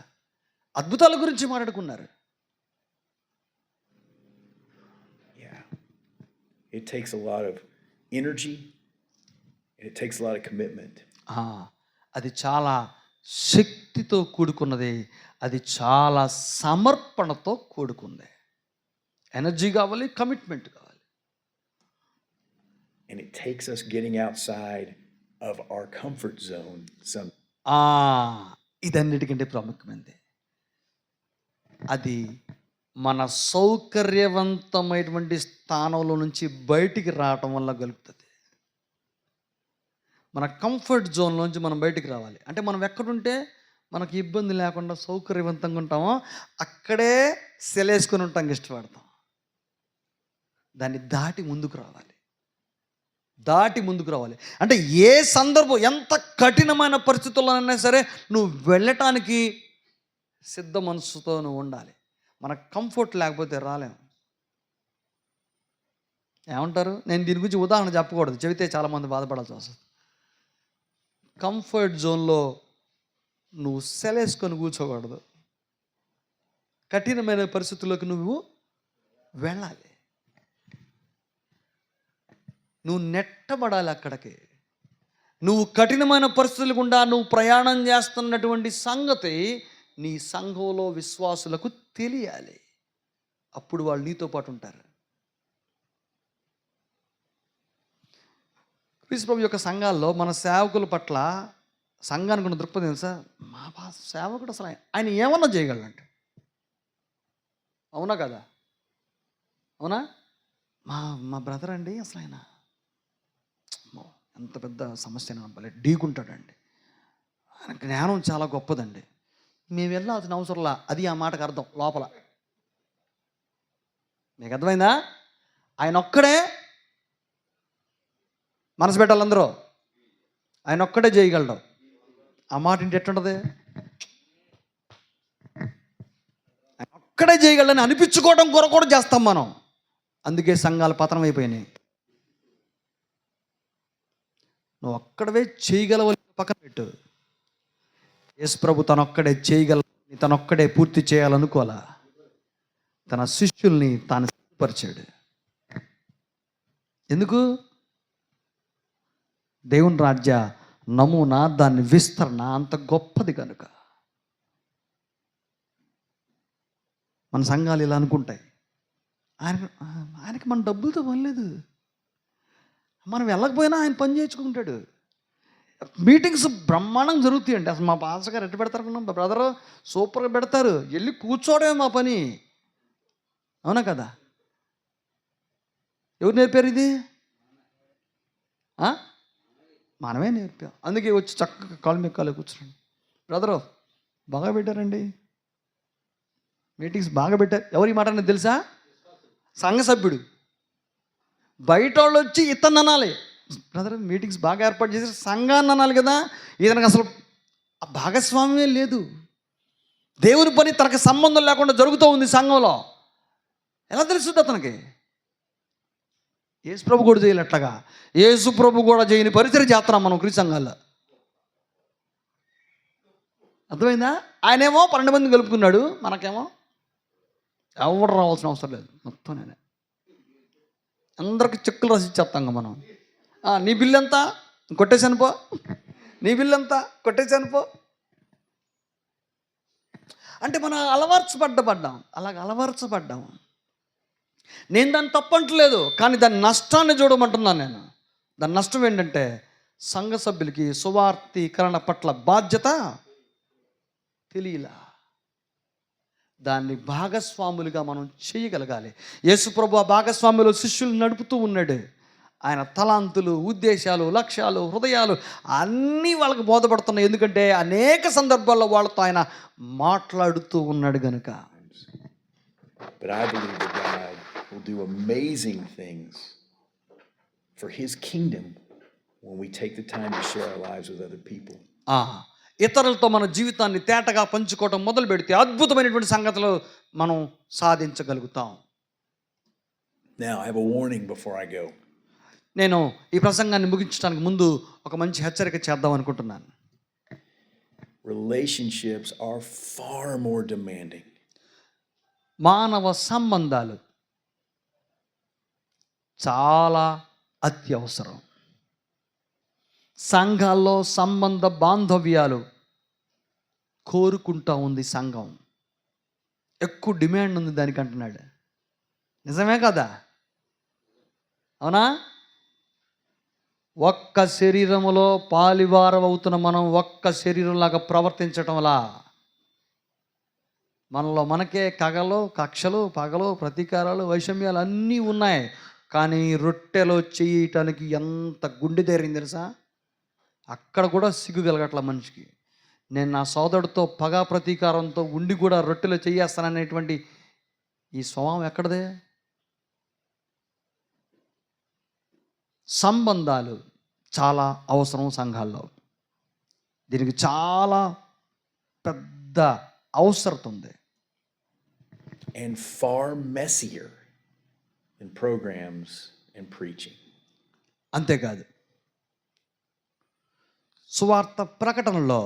అద్భుతాల గురించి మాట్లాడుకున్నారు. Yeah. It takes a lot of energy and it takes a lot of commitment. అది చాలా శక్తితో కూడుకున్నది. అది చాలా సమర్పణతో కూడుకుంది. ఎనర్జీ కావాలి, కమిట్మెంట్ కావాలి. And it takes us getting outside of our comfort zone. ఇదన్నిటికంటే ప్రాముఖ్యమైనది. అది మన సౌకర్యవంతమైనటువంటి స్థానంలో నుంచి బయటికి రావటం వల్ల గలుపుతుంది. మన కంఫర్ట్ జోన్లోంచి మనం బయటికి రావాలి. అంటే మనం ఎక్కడుంటే మనకి ఇబ్బంది లేకుండా సౌకర్యవంతంగా ఉంటామో అక్కడే సెలేసుకొని ఉంటాం, ఇష్టపడతాం. దాన్ని దాటి ముందుకు రావాలి. అంటే ఏ సందర్భం ఎంత కఠినమైన పరిస్థితుల్లోనైనా సరే నువ్వు వెళ్ళటానికి సిద్ధ మనసుతో నువ్వు ఉండాలి. మనకు కంఫర్ట్ లేకపోతే రాలేము. ఏమంటారు? నేను దీని గురించి ఉదాహరణ చెప్పకూడదు, చెబితే చాలామంది బాధపడాల్సి వస్తుంది. కంఫర్ట్ జోన్లో నువ్వు సెలేసుకొని కూర్చోకూడదు. కఠినమైన పరిస్థితుల్లోకి నువ్వు వెళ్ళాలి. నువ్వు నెట్టబడాలి అక్కడికి. నువ్వు కఠినమైన పరిస్థితుల గుండా నువ్వు ప్రయాణం చేస్తున్నటువంటి సంగతి నీ సంఘంలో విశ్వాసులకు తెలియాలి. అప్పుడు వాళ్ళు నీతో పాటు ఉంటారు. క్రీస్తు ప్రభు యొక్క సంఘాల్లో మన సేవకుల పట్ల సంఘానికి ఉన్న దృక్పథం తెలుసా? మా సేవకుడు అసలు ఆయన ఏమన్నా చేయగలంట. అవునా కదా? అవునా? మా బ్రదర్ అండి, అసలు ఆయన ఎంత పెద్ద సమస్య భలే ఢీకుంటాడండి. ఆయన జ్ఞానం చాలా గొప్పదండి. మేము వెళ్ళాల్సిన అవసరంలా. అది ఆ మాటకు అర్థం లోపల. మీకు అర్థమైందా? ఆయన ఒక్కడే మనసు పెట్టాలి అందరూ. ఆయన ఒక్కడే చేయగలడు. ఆ మాట ఇంటి ఎట్టుంటుంది? ఆయన ఒక్కడే చేయగలడని అనిపించుకోవడం కొరకు కూడా చేస్తాం మనం. అందుకే సంఘాలు పతనం అయిపోయినాయి. నువ్వు ఒక్కడవే చేయగలవని పక్కన పెట్టు. యేసు ప్రభు తనొక్కడే చేయగలని, తనొక్కడే పూర్తి చేయాలనుకోవాలా. తన శిష్యుల్ని తాను సిద్ధపరిచాడు. ఎందుకు? దేవుని రాజ్య నమూనా, దాని విస్తరణ అంత గొప్పది కనుక. మన సంఘాలు ఇలా అనుకుంటాయి. ఆయనకి మన డబ్బులతో పని లేదు. మనం వెళ్ళకపోయినా ఆయన పని చేయించుకుంటాడు. మీటింగ్స్ బ్రహ్మాండంగా జరుగుతాయండి. అసలు మా పాస్టర్ గారు ఎట్టు పెడతారు? బ్రదర్ సూపర్గా పెడతారు. వెళ్ళి కూర్చోవడమే మా పని. అవునా కదా? ఎవరు నేర్పారు ఇది? మనమే నేర్పాం. అందుకే వచ్చి చక్కగా కాలు మీద కాలు కూర్చున్నాను. బ్రదరు బాగా పెట్టారండి, మీటింగ్స్ బాగా పెట్టారు. ఎవరు ఈ మాట అనేది తెలుసా? సంఘ సభ్యుడు. బయట వాళ్ళు వచ్చి ఇతన్ని అనాలి, బ్రదర్ మీటింగ్స్ బాగా ఏర్పాటు చేసి సంఘాన్ని అనాలి కదా. ఇతనికి అసలు ఆ భాగస్వామ్యమే లేదు. దేవుని పని తనకు సంబంధం లేకుండా జరుగుతూ ఉంది సంఘంలో. ఎలా తెలుస్తుంది అతనికి? యేసు ప్రభు కూడా చేయలేట్లగా. యేసు ప్రభు కూడా చేయని పరిచయం చేస్తున్నాం మనం క్రీస్తు సంఘాల్లో. అర్థమైందా? ఆయనేమో 12 మందిని కలుపుకున్నాడు, మనకేమో ఎవరు రావాల్సిన అవసరం లేదు, మొత్తం నేనే. అందరికి చెక్కులు రాసి ఇచ్చేస్తాం మనం. నీ బిల్లు ఎంత? కొట్టేసాను పో. నీ బిల్లు ఎంత? కొట్టేసాను పో. అంటే మనం అలవర్చబడ్డాం, అలాగ అలవర్చబడ్డాం. నేను దాన్ని తప్పంటలేదు, కానీ దాని నష్టాన్ని చూడమంటున్నాను నేను. దాని నష్టం ఏంటంటే సంఘ సభ్యులకి సువార్తీకరణ పట్ల బాధ్యత తెలియలా. దాన్ని భాగస్వాములుగా మనం చేయగలగాలి. యేసుప్రభు ఆ భాగస్వాములు శిష్యులు నడుపుతూ ఉన్నాడు. ఆయన తలాంతులు, ఉద్దేశాలు, లక్ష్యాలు, హృదయాలు అన్నీ వాళ్ళకి బోధపడుతున్నాయి. ఎందుకంటే అనేక సందర్భాల్లో వాళ్ళతో ఆయన మాట్లాడుతూ ఉన్నాడు కనుక. But I believe that God will do amazing things for his kingdom when we take the time to share our lives with other people. ఇతరులతో మన జీవితాన్ని తేటగా పంచుకోవటం మొదలు పెడితే అద్భుతమైనటువంటి సంగతులు మనం సాధించగలుగుతాం. Now I have a warning before I go. నేను ఈ ప్రసంగాన్ని ముగించడానికి ముందు ఒక మంచి హెచ్చరిక చేద్దాం అనుకుంటున్నాను. Relationships are far more demanding. మానవ సంబంధాలు చాలా అత్యవసరం. సంఘాల్లో సంబంధ బాంధవ్యాలు కోరుకుంటా ఉంది సంఘం. ఎక్కువ డిమాండ్ ఉంది దానికి అంటున్నాడు. నిజమే కదా? అవునా? ఒక్క శరీరములో పాలివారం అవుతున్న మనం ఒక్క శరీరంలాగా ప్రవర్తించటంలా మనలో మనకే కగలు, కక్షలు, పగలు, ప్రతీకారాలు, వైషమ్యాలు అన్నీ ఉన్నాయి. కానీ రొట్టెలో చేయటానికి ఎంత గుండె ధైర్యం తెలుసా? అక్కడ కూడా సిగ్గు కలగట్ల మనిషికి. నేను నా సోదరుడితో పగా ప్రతీకారంతో ఉండి కూడా రొట్టెలో చేయేస్తాననేటువంటి ఈ స్వభావం ఎక్కడదే? సంబంధాలు చాలా అవసరం సంఘాల్లో. దీనికి చాలా పెద్ద అవసరం ఉంది. And far messier than programs and preaching. అంతేకాదు, సువార్త ప్రకటనలో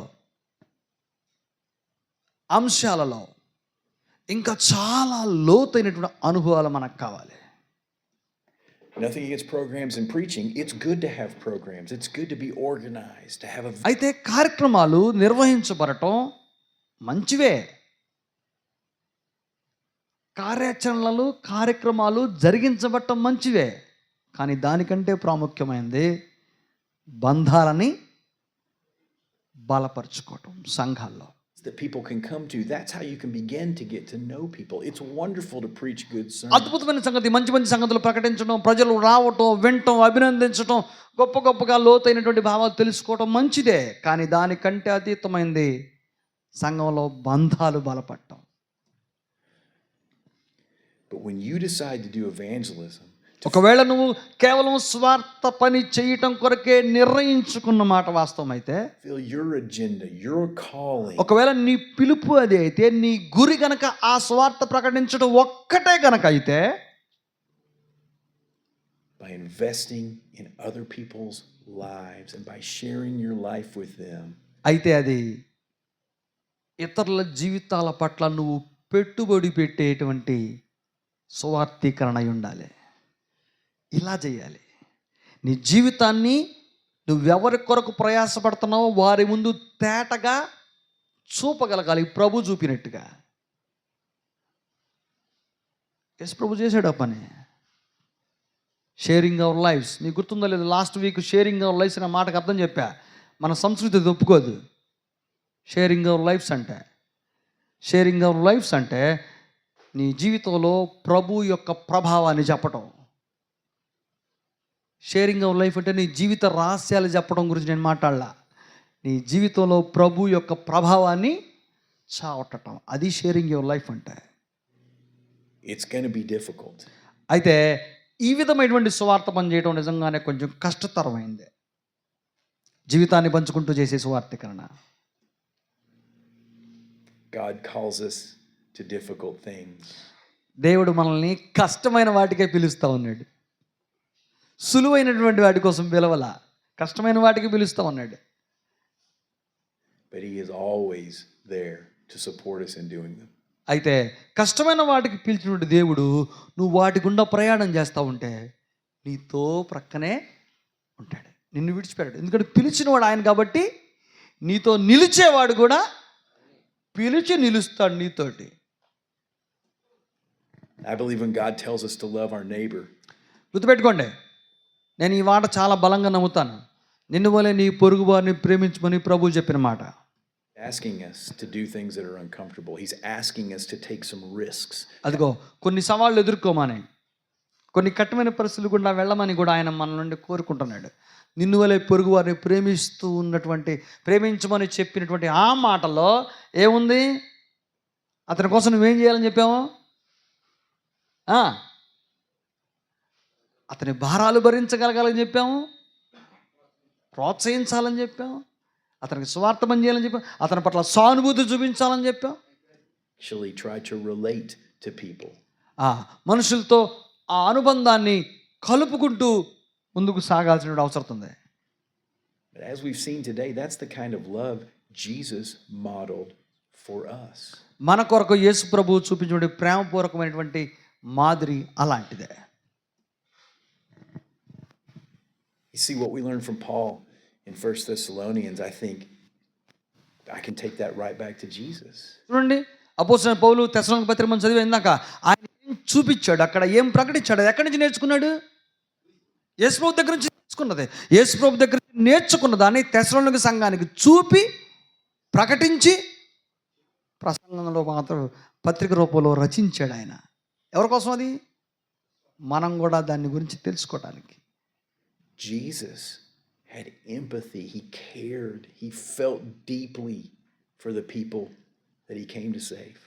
అంశాలలో ఇంకా చాలా లోతైనటువంటి అనుభవాలు మనకు కావాలి. Nothing against programs and preaching. It's good to have programs. It's good to be organized, to have a... అయితే కార్యక్రమాలు నిర్వహించబడటం మంచివే. కార్యక్రమాలు జరిగించబడటం మంచివే. కానీ దానికంటే ప్రాముఖ్యమైనది బంధాలని బలపరుచుకోవటం సంఘాల్లో. That people can come to. That's how you can begin to get to know people. It's wonderful to preach good sermons. అద్భుతమైన సంగతి, మంచి మంచి సంగతులు ప్రకటించడం, ప్రజలు రావటం, వినటం, అభినందించడం, గొప్పగా లోతైనటువంటి భావాలు తెలుసుకోవటం మంచిదే. కానీ దానికంటే అతీతమైంది సంఘంలో బంధాలు బలపడటం. But when you decide to do evangelism, ఒకవేళ నువ్వు కేవలం స్వార్థ పని చేయటం కొరకే నిర్ణయించుకున్న మాట వాస్తవం అయితే, feel your agenda, your calling, ఒకవేళ నీ పిలుపు అది అయితే, నీ గురి గనక ఆ స్వార్థ ప్రకటించడం ఒక్కటే గనక అయితే, by investing in other people's lives and by sharing your life with them, అయితే అది ఇతరుల జీవితాల పట్ల నువ్వు పెట్టుబడి పెట్టేటువంటి సువార్థీకరణ అయి ఉండాలి. ఇలా చేయాలి. నీ జీవితాన్ని నువ్వెవరి కొరకు ప్రయాసపడుతున్నావో వారి ముందు తేటగా చూపగలగాలి, ప్రభు చూపినట్టుగా. ఎస్, ప్రభు చేశాడు ఆ పని. Sharing our lives. నీకు గుర్తుందో లేదు, last week sharing our lives అనే మాటకు అర్థం చెప్పా. మన సంస్కృతి ఒప్పుకోదు షేరింగ్ అవర్ లైఫ్స్ అంటే. షేరింగ్ అవర్ లైఫ్స్ అంటే నీ జీవితంలో ప్రభు యొక్క ప్రభావాన్ని చెప్పటం. షేరింగ్ ఆఫ్ లైఫ్ అంటే నీ జీవిత రహస్యాలు చెప్పడం గురించి నేను మాట్లాడలా. నీ జీవితంలో ప్రభు యొక్క ప్రభావాన్ని చావటం, అది షేరింగ్ యువర్ లైఫ్ అంటే. It's going to be difficult. అయితే ఈ విధమైనటువంటి సువార్త పని చేయడం నిజంగానే కొంచెం కష్టతరమైంది, జీవితాన్ని పంచుకుంటూ చేసే సువార్తీకరణ. God calls us to difficult things. దేవుడు మనల్ని కష్టమైన వాటికే పిలుస్తూ ఉన్నాడు, సులువైనటువంటి వాటి కోసం పిలవల, కష్టమైన వాటికి పిలుస్తూ ఉన్నాడు. But he is always there to support us in doing them. అయితే కష్టమైన వాటికి పిలిచినటువంటి దేవుడు నువ్వు వాటి గుండా ప్రయాణం చేస్తూ ఉంటే నీతో ప్రక్కనే ఉంటాడు, నిన్ను విడిచిపెట్టాడు. ఎందుకంటే పిలిచినవాడు ఆయన కాబట్టి నీతో నిలిచేవాడు కూడా పిలిచి నిలుస్తాడు నీతోటి. I believe when God tells us to love our neighbor. గుర్తుపెట్టుకోండి, నేను ఈ మాట చాలా బలంగా నమ్ముతాను. నిన్ను వలె నీ పొరుగు వారిని ప్రేమించమని ప్రభువు చెప్పిన మాట. Asking us to do things that are uncomfortable. He's asking us to take some risks. అదిగో కొన్ని సవాళ్ళు ఎదుర్కోమని, కొన్ని కఠినమైన పరిస్థితులు గుండా వెళ్ళమని కూడా ఆయన మన నుండి కోరుకుంటున్నాడు. నిన్ను వలె పొరుగు వారిని ప్రేమిస్తూ ఉన్నటువంటి, ప్రేమించమని చెప్పినటువంటి ఆ మాటలో ఏముంది? అతని కోసం నువ్వేం చేయాలని చెప్పాము? అతని భారాలు భరించగలగాలని చెప్పాము, ప్రోత్సహించాలని చెప్పాము, అతనికి సువార్త పని చేయాలని చెప్పాం, అతని పట్ల సానుభూతి చూపించాలని చెప్పాం. Actually try to relate to people. మనుషులతో ఆ అనుబంధాన్ని కలుపుకుంటూ ముందుకు సాగాల్సిన అవసరం ఉంది. But as we've seen today, that's the kind of love Jesus modeled for us. మన కొరకు యేసు ప్రభువు చూపించిన ప్రేమపూర్వకమైనటువంటి మాదిరి అలాంటిదే. You see what we learned from Paul in 1 Thessalonians, I think I can take that right back to Jesus. చూడండి, అపోస్తలుడైన పౌలు తెస్సలోనిక పత్రిక మనం చదివే ఇందాక ఆయన ఏం చూపించాడు, అక్కడ ఏం ప్రకటించాడు, ఎక్కడి నుంచి నేర్చుకున్నాడు? యేసు ప్రభు దగ్గర నుంచి నేర్చుకున్నది. యేసు ప్రభు దగ్గర నేర్చుకున్న దాన్ని తెస్సలోనిక సంఘానికి చూపి ప్రకటించి ప్రసంగంలో మాత్రం పత్రిక రూపంలో రచించాడు ఆయన. ఎవరి కోసం? అది మనం కూడా దాని గురించి తెలుసుకోవడానికి. Jesus had empathy. He cared. He felt deeply for the people that he came to save.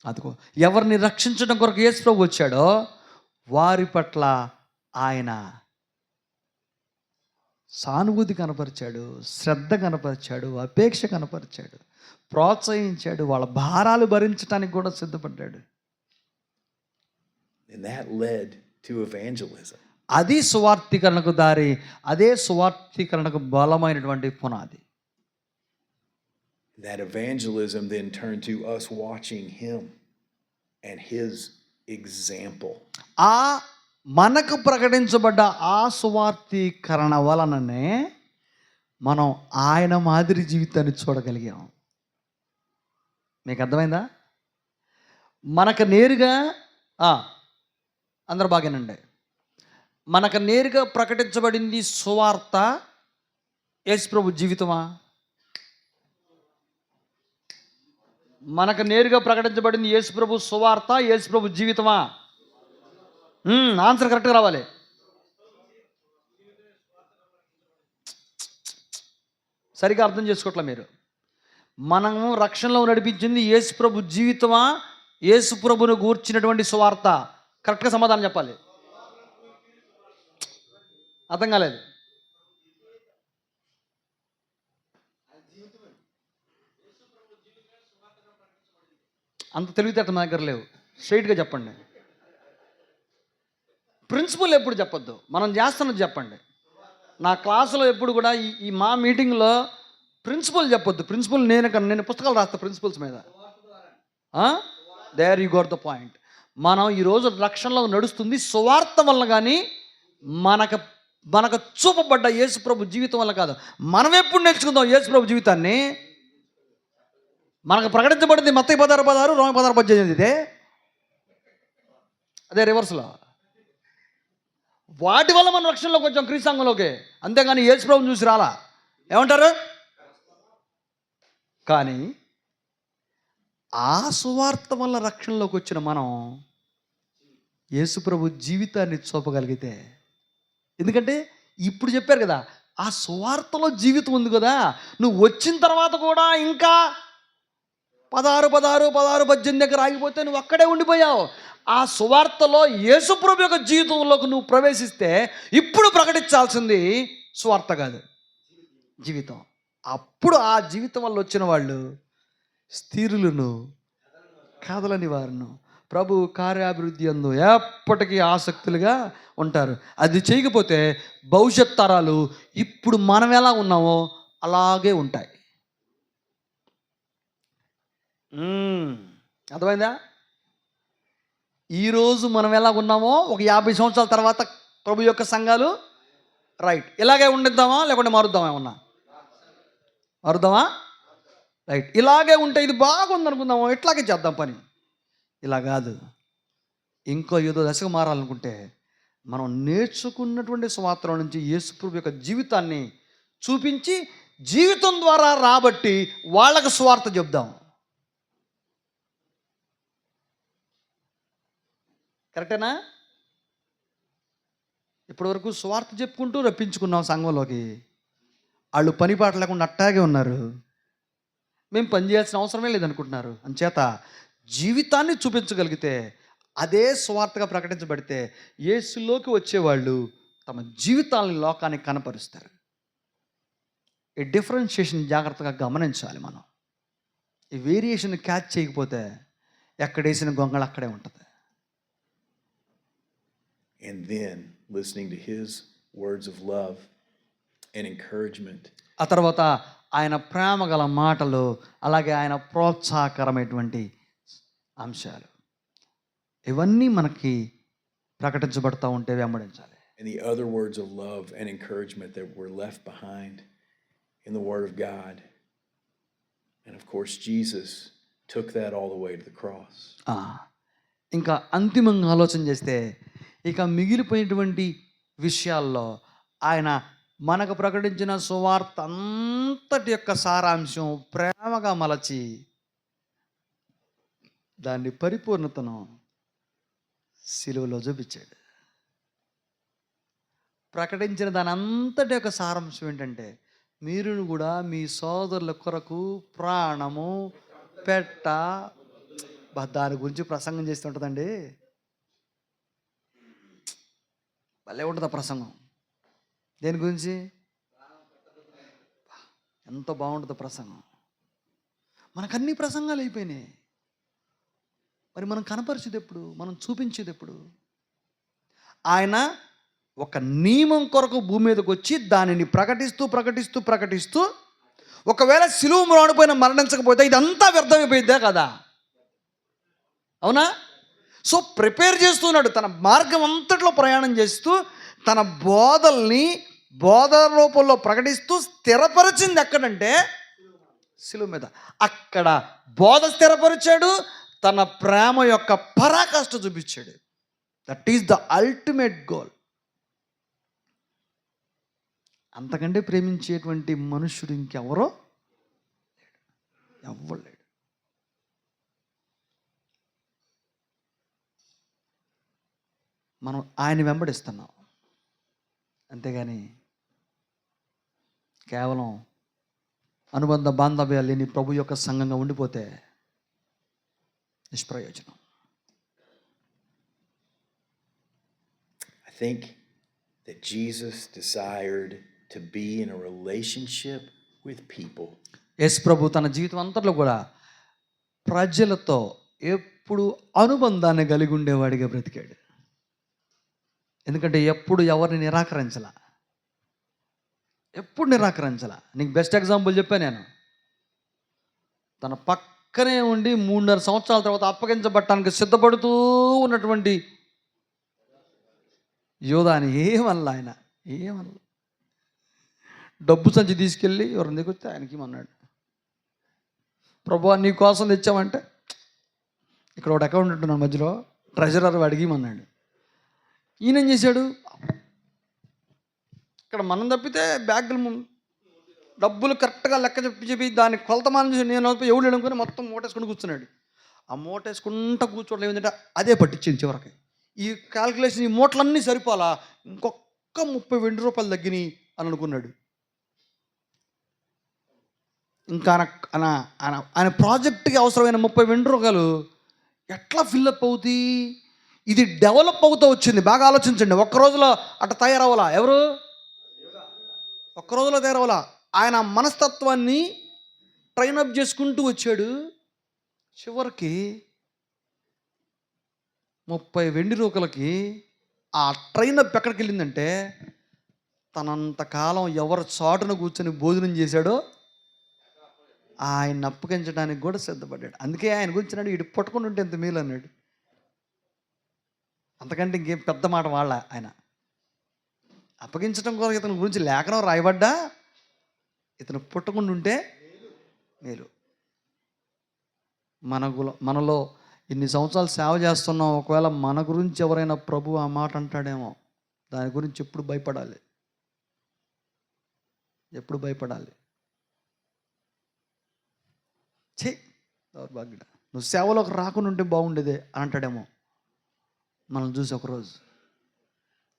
అదిగో ఎవరిని రక్షించడం కొరకు యేసు ప్రభు వచ్చాడో వారి పట్ల ఆయన సానుభూతి కనపరిచాడు, శ్రద్ధ కనపరిచాడు, అపేక్ష కనపరిచాడు, ప్రోత్సహించాడు, వాళ్ళ భారాలు భరించడానికి కూడా సిద్ధపడ్డాడు. And that led to evangelism. అది సువార్తీకరణకు దారి, అదే సువార్తీకరణకు బలమైనటువంటి పునాది. That evangelism then turned to us watching him and his example. మనకు ప్రకటించబడ్డ ఆ సువార్తీకరణ వలననే మనం ఆయన మాదిరి జీవితాన్ని చూడగలిగాం. మీకు అర్థమైందా? మనకు నేరుగా అందరూ బాగానండి, మనకు నేరుగా ప్రకటించబడింది సువార్త, యేసు ప్రభు జీవితమా? మనకు నేరుగా ప్రకటించబడింది యేసు ప్రభు సువార్త, యేసు ప్రభు జీవితమా? ఆన్సర్ కరెక్ట్గా రావాలి. సరిగా అర్థం చేసుకోవట్లే మీరు. మనము రక్షణలో నడిపించింది యేసు ప్రభు జీవితమా, యేసు ప్రభును గూర్చినటువంటి సువార్త? కరెక్ట్గా సమాధానం చెప్పాలి. అర్థం కాలేదు. అంత తెలివితేట మా దగ్గర లేవు. స్ట్రైట్గా చెప్పండి. ప్రిన్సిపల్ ఎప్పుడు చెప్పొద్దు, మనం చేస్తున్నది చెప్పండి. నా క్లాసులో ఎప్పుడు కూడా ఈ మా మీటింగ్లో ప్రిన్సిపల్ చెప్పొద్దు. ప్రిన్సిపల్ నేను పుస్తకాలు రాస్తా ప్రిన్సిపల్స్ మీద. There you got the point. మనం ఈరోజు రక్షణలో నడుస్తుంది సువార్త వల్ల, కానీ మనకు చూపబడ్డ యేసు ప్రభు జీవితం వల్ల కాదు. మనం ఎప్పుడు నేర్చుకుందాం యేసు ప్రభు జీవితాన్ని? మనకు ప్రకటించబడింది మత్తయి 16:16, రోమా 16:18. ఇదే అదే రివర్స్లో. వాటి వల్ల మనం రక్షణలోకి వచ్చాం, క్రీస్తు సంఘంలోకి. అంతేగాని యేసు ప్రభుని చూసి రాలా. ఏమంటారు? కానీ ఆ సువార్త వల్ల రక్షణలోకి వచ్చిన మనం యేసుప్రభు జీవితాన్ని చూపగలిగితే, ఎందుకంటే ఇప్పుడు చెప్పారు కదా, ఆ సువార్తలో జీవితం ఉంది కదా, నువ్వు వచ్చిన తర్వాత కూడా ఇంకా 18 దగ్గర ఆగిపోతే నువ్వు అక్కడే ఉండిపోయావు. ఆ సువార్తలో యేసుప్రభు యొక్క జీవితంలోకి నువ్వు ప్రవేశిస్తే ఇప్పుడు ప్రకటించాల్సింది సువార్త కాదు, జీవితం. అప్పుడు ఆ జీవితం వల్ల వచ్చిన వాళ్ళు స్థిరులను, కదలని వారును, ప్రభు కార్యాభివృద్ధి అందు ఎప్పటికీ ఆసక్తులుగా ఉంటారు. అది చేయకపోతే భవిష్యత్ తరాలు ఇప్పుడు మనం ఎలా ఉన్నామో అలాగే ఉంటాయి. అర్థమైందా? ఈరోజు మనం ఎలా ఉన్నామో ఒక 50 సంవత్సరాల తర్వాత ప్రభు యొక్క సంఘాలు రైట్ ఇలాగే ఉండిద్దామా, లేకుంటే మారుద్దామా? ఏమన్నా మారుద్దామా? రైట్, ఇలాగే ఉంటే ఇది బాగుంది అనుకుందాము, ఇట్లాగే చేద్దాం పని. ఇలా కాదు, ఇంకో ఏదో దశకు మారాలనుకుంటే మనం నేర్చుకున్నటువంటి సువార్తల నుంచి యేసుప్రభు యొక్క జీవితాన్ని చూపించి జీవితం ద్వారా రాబట్టి వాళ్ళకు సువార్త చెప్దాం. కరెక్టేనా? ఇప్పటివరకు సువార్త చెప్పుకుంటూ రప్పించుకున్నాం సంఘంలోకి, వాళ్ళు పని పాట లేకుండా అట్టాగే ఉన్నారు. మేము పని చేయాల్సిన అవసరమే లేదనుకుంటున్నారు. అంచేత జీవితాన్ని చూపించగలిగితే, అదే సువార్తగా ప్రకటించబడితే యేసులోకి వచ్చేవాళ్ళు తమ జీవితాలను లోకానికి కనపరుస్తారు. ఈ డిఫరెన్షియేషన్ జాగ్రత్తగా గమనించాలి మనం. ఈ వేరియేషన్ క్యాచ్ చేయకపోతే ఎక్కడేసిన గొంగళ అక్కడే ఉంటుంది. And then listening to his words of love and encouragement. ఆ తర్వాత ఆయన ప్రేమ గల మాటలు, అలాగే ఆయన ప్రోత్సాహకరమైనటువంటి అంశాలు, ఇవన్నీ మనకి ప్రకటించబడతా ఉంటే వెంబడించాలి. And the other words of love and encouragement that were left behind in the Word of God. And of course, Jesus took that all the way to the cross. ఇంకా అంతిమంగా ఆలోచన చేస్తే, ఇక మిగిలిపోయినటువంటి విషయాల్లో ఆయన మనకు ప్రకటించిన సువార్త అంతటి యొక్క సారాంశం ప్రేమగా మలచి దాన్ని పరిపూర్ణతను సిలువలో చూపించాడు. ప్రకటించిన దాని అంతటి యొక్క సారాంశం ఏంటంటే, మీరు కూడా మీ సోదరుల కొరకు ప్రాణము పెట్ట. దాని గురించి ప్రసంగం చేస్తూ ఉంటుందండి, భలే ఉంటుంది ఆ ప్రసంగం. దేని గురించి? ఎంత బాగుంటుందో ప్రసంగం. మనకు అన్ని ప్రసంగాలు అయిపోయినాయి, మరి మనం కనపరిచేది ఎప్పుడు, మనం చూపించేది ఎప్పుడు? ఆయన ఒక నియమం కొరకు భూమి మీదకి వచ్చి దానిని ప్రకటిస్తూ ఒకవేళ సిలువ మ్రానుపైన మరణించకపోతే ఇదంతా వ్యర్థమైపోయిద్దా కదా? అవునా? సో ప్రిపేర్ చేస్తున్నాడు, తన మార్గం అంతట్లో ప్రయాణం చేస్తూ తన బోధ రూపంలో ప్రకటిస్తూ స్థిరపరిచింది ఎక్కడంటే సిలువ మీద. అక్కడ బోధ స్థిరపరిచాడు, తన ప్రేమ యొక్క పరాకాష్ఠ చూపించాడు. That is the ultimate goal. అంతకంటే ప్రేమించేటువంటి మనుష్యుడు ఇంకెవరో ఎవ్వరు లేడు. మనం ఆయన వెంబడిస్తున్నాం, అంతేగాని కేవలం అనుబంధ బాంధవ్యాలు లేని ప్రభు యొక్క సంఘంగా ఉండిపోతే నిష్ప్రయోజనం. I think that Jesus desired to be in a relationship with people. యేసు ప్రభు తన జీవితం అంతట్లో కూడా ప్రజలతో ఎప్పుడు అనుబంధాన్ని కలిగి ఉండేవాడిగా బ్రతికాడు. ఎందుకంటే ఎప్పుడు ఎవరిని నిరాకరించలా. నీకు బెస్ట్ ఎగ్జాంపుల్ చెప్పాను నేను. తన పక్కనే ఉండి 3.5 సంవత్సరాల తర్వాత అప్పగించబట్టడానికి సిద్ధపడుతూ ఉన్నటువంటి యోధాని ఆయన ఏమన్నా డబ్బు సంచి తీసుకెళ్ళి ఎవరిని దిగొస్తే ఆయనకి అన్నాడు, ప్రభువా నీ కోసం తెచ్చామంటే, ఇక్కడ ఒక అకౌంట్ ఉంటున్నాడు మధ్యలో ట్రెజరర్ అడిగిమన్నాడు. ఈయన ఏం చేశాడు, ఇక్కడ మనం తప్పితే బ్యాగులు డబ్బులు కరెక్ట్గా లెక్క చెప్పి దాన్ని కొలతమానం చేసి నేను ఎవడు అనుకుని మొత్తం మూటేసుకుని కూర్చున్నాడు. ఆ మూటేసుకుంటా కూర్చోవడం ఏమిటంటే అదే పట్టించింది చివరికి. ఈ క్యాల్కులేషన్, ఈ మూటలన్నీ సరిపోలా, ఇంకొక 30 వెండి రూపాయలు తగ్గినాయి అని అనుకున్నాడు. ఇంకా ఆయన ప్రాజెక్ట్కి అవసరమైన 30 వెండి రూపాయలు ఎట్లా ఫిల్అప్ అవుతాయి? ఇది డెవలప్ అవుతూ వచ్చింది. బాగా ఆలోచించండి. ఒక్క రోజులో అట్ట తయారవ్వాలా? ఎవరు? ఒక్క రోజులో తయారవ్వాలా? ఆయన మనస్తత్వాన్ని ట్రైనప్ చేసుకుంటూ వచ్చాడు. చివరికి 30 వెండి రూపాయలకి ఆ ట్రైనప్ ఎక్కడికి వెళ్ళిందంటే, తనంతకాలం ఎవరు చాటున కూర్చొని భోజనం చేశాడో ఆయన అప్పగించడానికి కూడా సిద్ధపడ్డాడు. అందుకే ఆయన గురించి అన్నాడు, ఇటు పట్టుకుని ఉంటే ఎంత మేలు అన్నాడు. అంతకంటే ఇంకేం పెద్ద మాట వాళ్ళ ఆయన అప్పగించడం కొరకు ఇతని గురించి లేఖనం రాయబడ్డా, ఇతను పుట్టకుండా ఉంటే మేలు. మనలో ఇన్ని సంవత్సరాలు సేవ చేస్తున్నాం, ఒకవేళ మన గురించి ఎవరైనా ప్రభు ఆ మాట అంటాడేమో, దాని గురించి ఎప్పుడు భయపడాలి, ఎప్పుడు భయపడాలి. దౌర్భాగ్యుడా, నువ్వు సేవలోకి రాకుండా ఉంటే బాగుండేదే అని అంటాడేమో మనం చూసి ఒకరోజు.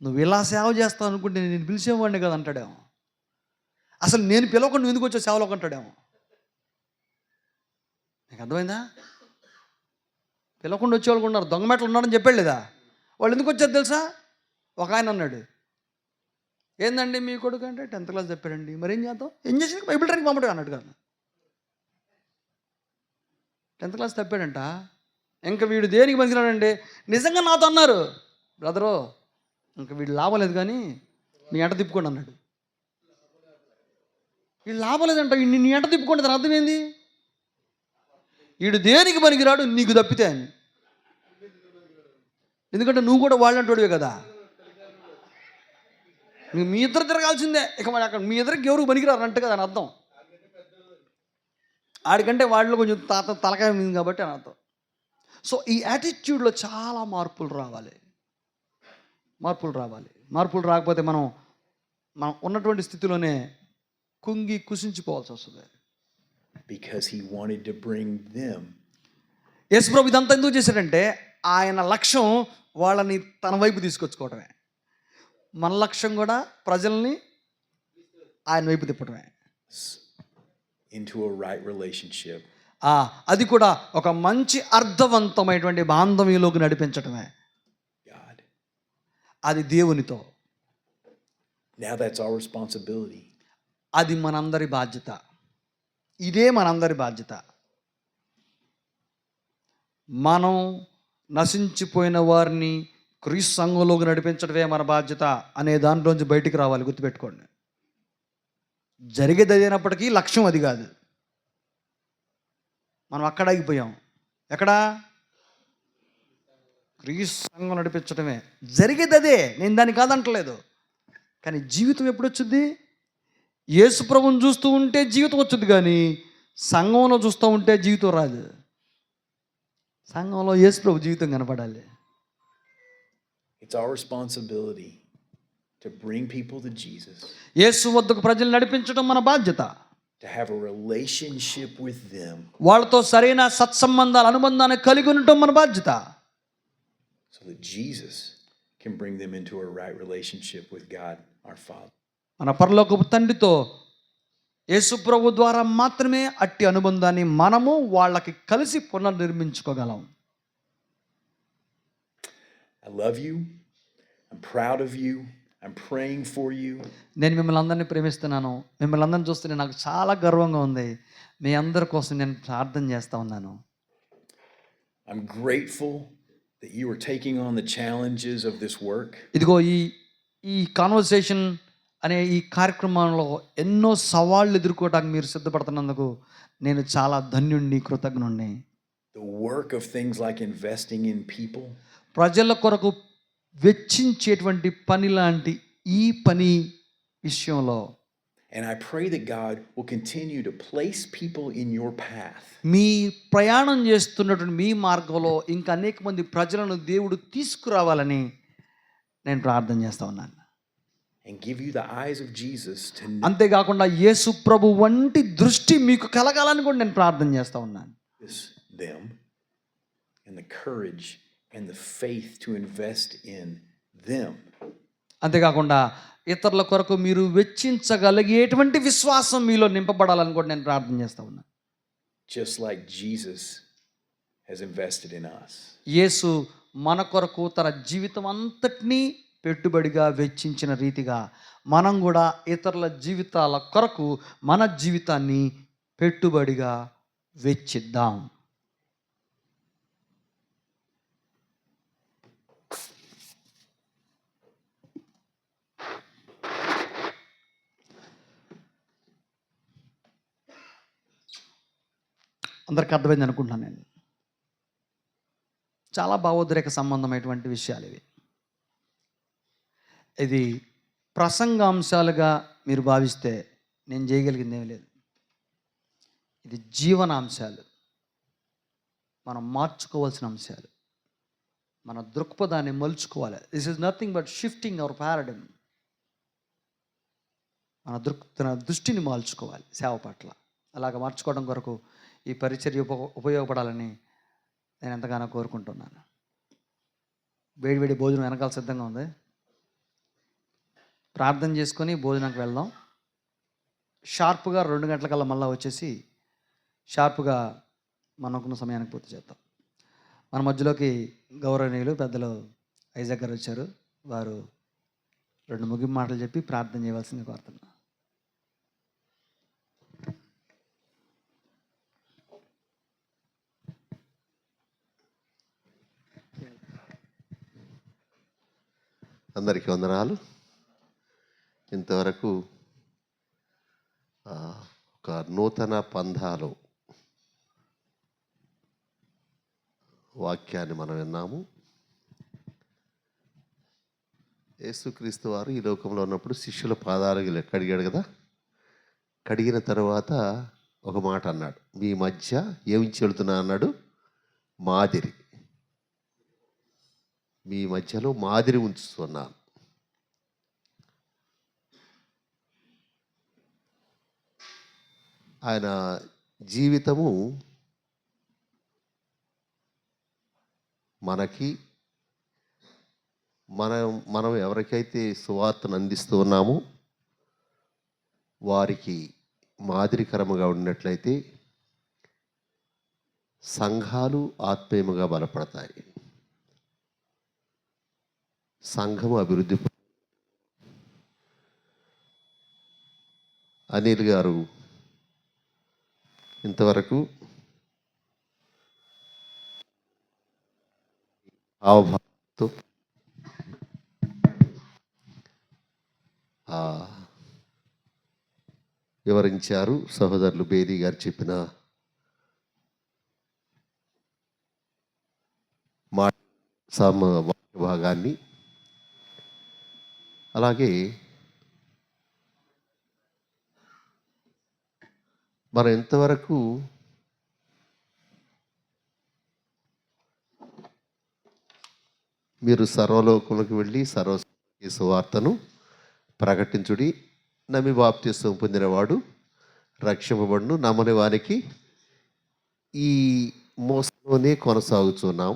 నువ్వు ఇలా సేవ చేస్తావు అనుకుంటే నేను పిలిచేవాడిని కదా అంటాడేమో. అసలు నేను పిలవకుండా నువ్వు ఎందుకు వచ్చావు సేవలోకి అంటాడేమో. నీకు అర్థమైందా? పిలవకుండా వచ్చేవాళ్ళు ఉన్నారు, దొంగమెట్లు ఉన్నారని చెప్పాడు లేదా? వాళ్ళు ఎందుకు వచ్చారు తెలుసా? ఒక ఆయన అన్నాడు, ఏందండి మీ కొడుకు అంటే 10th క్లాస్ చెప్పాడండి. మరి ఏం చేద్దాం? ఏం చేసి బైబిల్ ట్రైనింగ్ పంపడం అన్నాడు కదా. 10th class తప్పాడంట. ఇంకా వీడు దేనికి పనికిరాడండి. నిజంగా నాతో అన్నారు, బ్రదరు ఇంకా వీడు లాభం లేదు కానీ నీ ఎంట తిప్పుకోండి అన్నాడు. వీడు లాభం లేదంట, నీ ఎంట తిప్పుకోండి. దాని అర్థం ఏంది? వీడు దేనికి పనికిరాడు నీకు తప్పితే అని. ఎందుకంటే నువ్వు కూడా వాళ్ళంటోడివే కదా. మీ ఇద్దరు తిరగాల్సిందే. ఇక మరి అక్కడ మీ ఇద్దరికి ఎవరికి పనికిరారు అంటే కదా అని అర్థం. ఆడికంటే వాళ్ళు కొంచెం తలకాయ ఉంది కాబట్టి అని అర్థం. సో ఈ యాటిట్యూడ్లో చాలా మార్పులు రావాలి. మార్పులు రాకపోతే మనం ఉన్నటువంటి స్థితిలోనే కుంగి కుసించిపోవాల్సి వస్తుంది. Because he wanted to bring them. యేసు ప్రభు ఇదంతా ఎందుకు చేశాడంటే, ఆయన లక్ష్యం వాళ్ళని తన వైపు తీసుకొచ్చుకోవటమే. మన లక్ష్యం కూడా ప్రజల్ని ఆయన వైపు తిప్పటమే. Into a right relationship. అది కూడా ఒక మంచి అర్థవంతమైనటువంటి బాంధవ్యంలోకి నడిపించటమే. God. అది దేవునితో. Now that's our responsibility. అది మనందరి బాధ్యత. ఇదే మనందరి బాధ్యత. మనం నశించిపోయిన వారిని క్రీస్తు సంఘంలోకి నడిపించడమే మన బాధ్యత అనే దాంట్లోంచి బయటికి రావాలి. గుర్తుపెట్టుకోండి. జరిగేది అయినప్పటికీ లక్ష్యం అది కాదు. మనం అక్కడ ఆగిపోయాం. ఎక్కడా? క్రీస్తు సంఘం నడిపించడమే జరిగేది అదే. నేను దాన్ని కాదంటలేదు. కానీ జీవితం ఎప్పుడు వచ్చుద్ది? యేసు ప్రభువుని చూస్తూ ఉంటే జీవితం వచ్చుద్ది, కానీ సంఘంలో చూస్తూ ఉంటే జీవితం రాదు. సంఘంలో యేసు ప్రభు జీవితం కనపడాలి. It's our responsibility to bring people to Jesus. యేసు వద్దకు ప్రజలు నడిపించడం మన బాధ్యత. To have a relationship with them. వాళ్ళతో సరైన సత్సంబంధాలు, అనుబంధాన్ని కలిగి ఉండటం మన బాధ్యత. So that Jesus can bring them into a right relationship with God our Father. మన పరలోకపు తండ్రితో యేసు ప్రభు ద్వారా మాత్రమే అట్టి అనుబంధాన్ని మనము వాళ్ళకి కలిసి పునర్నిర్మించుకోగలం. I love you. I'm proud of you. I'm praying for you. నేను మిమ్మల్ని అందరినీ ప్రేమిస్తున్నాను. మిమ్మల్ని అందరిని చూస్తుంటే నాకు చాలా గర్వంగా ఉంది. మీ అందరి కోసం నేను ప్రార్థన చేస్తూ ఉన్నాను. I'm grateful that you are taking on the challenges of this work. ఇదిగో ఈ కాన్వర్సేషన్ అనే ఈ కార్యక్రమంలో ఎన్నో సవాళ్ళు ఎదుర్కోవడానికి మీరు సిద్ధపడుతున్నందుకు నేను చాలా ధన్యుణ్ణి, కృతజ్ఞుణ్ణి. The work of things like investing in people. ప్రజల కొరకు వెచ్చించేటువంటి పని లాంటి ఈ పని విషయంలో And I pray that God will continue to place people in your path. మీ ప్రయాణం చేస్తున్నటువంటి మీ మార్గంలో ఇంకా అనేక మంది ప్రజలను దేవుడు తీసుకురావాలని నేను ప్రార్థన చేస్తూ ఉన్నాను. And give you the eyes of Jesus to know అంతేకాకుండా యేసు ప్రభు వంటి దృష్టి మీకు కలగాలని కూడా నేను ప్రార్థన చేస్తూ ఉన్నాను. them and the courage and the faith to invest in them. అంతేకాకుండా ఇతరుల కొరకు మీరు వెచ్చించగలిగేటువంటి విశ్వాసం మీలో నింపబడాలని కూడా నేను ప్రార్థన చేస్తా ఉన్నా. Just like Jesus has invested in us. యేసు మన కొరకు తన జీవితం అంతటినీ పెట్టుబడిగా వెచ్చించిన రీతిగా మనం కూడా ఇతరుల జీవితాల కొరకు మన జీవితాన్ని పెట్టుబడిగా వెచ్చిద్దాం. అందరికి అర్థమైంది అనుకుంటున్నాను నేను. చాలా భావోద్రేక సంబంధమైనటువంటి విషయాలు ఇవి. ఇది ప్రసంగాంశాలుగా మీరు భావిస్తే నేను చేయగలిగింది ఏమీ లేదు. ఇది జీవనాంశాలు, మనం మార్చుకోవాల్సిన అంశాలు, మన దృక్పథాన్ని మలుచుకోవాలి. This is nothing but shifting our paradigm. తన దృష్టిని మార్చుకోవాలి సేవ పట్ల. అలాగ మార్చుకోవడం కొరకు ఈ పరిచర్య ఉపయోగపడాలని నేను ఎంతగానో కోరుకుంటున్నాను. వేడివేడి భోజనం వెనకాల సిద్ధంగా ఉంది. ప్రార్థన చేసుకొని భోజనానికి వెళ్దాం. షార్ప్గా 2 గంటలకల్లా మళ్ళీ వచ్చేసి షార్ప్గా మనకున్న సమయానికి పూర్తి చేద్దాం. మన మధ్యలోకి గౌరవనీయులు పెద్దలు ఐజాక్ గారు వచ్చారు. వారు 2 ముగింపు మాటలు చెప్పి ప్రార్థన చేయవలసింది కోరుతున్నా. అందరికీ వందనాలు. ఇంతవరకు ఒక నూతన పంథాలో వాక్యాన్ని మనం విన్నాము. యేసుక్రీస్తు వారు ఈ లోకంలో ఉన్నప్పుడు శిష్యుల పాదాలు కడిగాడు కదా. కడిగిన తర్వాత ఒక మాట అన్నాడు, మీ మధ్య ఏమి చెబుతున్నా అన్నాడు, మాదిరి. మీ మధ్యలో మాదిరి ఉంచుతున్నాను. ఆయన జీవితము మనకి మనం ఎవరికైతే సువార్తను అందిస్తూ ఉన్నామో వారికి మాదిరికరముగా ఉన్నట్లయితే సంఘాలు ఆత్మీయముగా బలపడతాయి, సంఘము అభివృద్ధి. అనిల్ గారు ఇంతవరకు హావభావంతో వివరించారు. సహోదరులు బేరీ గారు చెప్పిన మాట భాగాన్ని, అలాగే మనం ఎంతవరకు మీరు సర్వలోకములకు వెళ్ళి సువార్తను ప్రకటించుడి, నమ్మి బాప్తిస్మం పొందినవాడు రక్షింపబడును, నమ్మని వారికి ఈ మోసంలోనే కొనసాగుతున్నాం.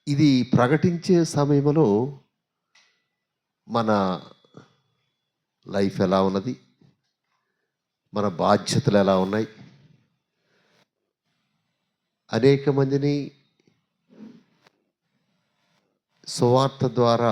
ఇది ప్రకటించే సమయంలో మన లైఫ్ ఎలా ఉన్నది, మన బాధ్యతలు ఎలా ఉన్నాయి, అనేక మందిని సువార్త ద్వారా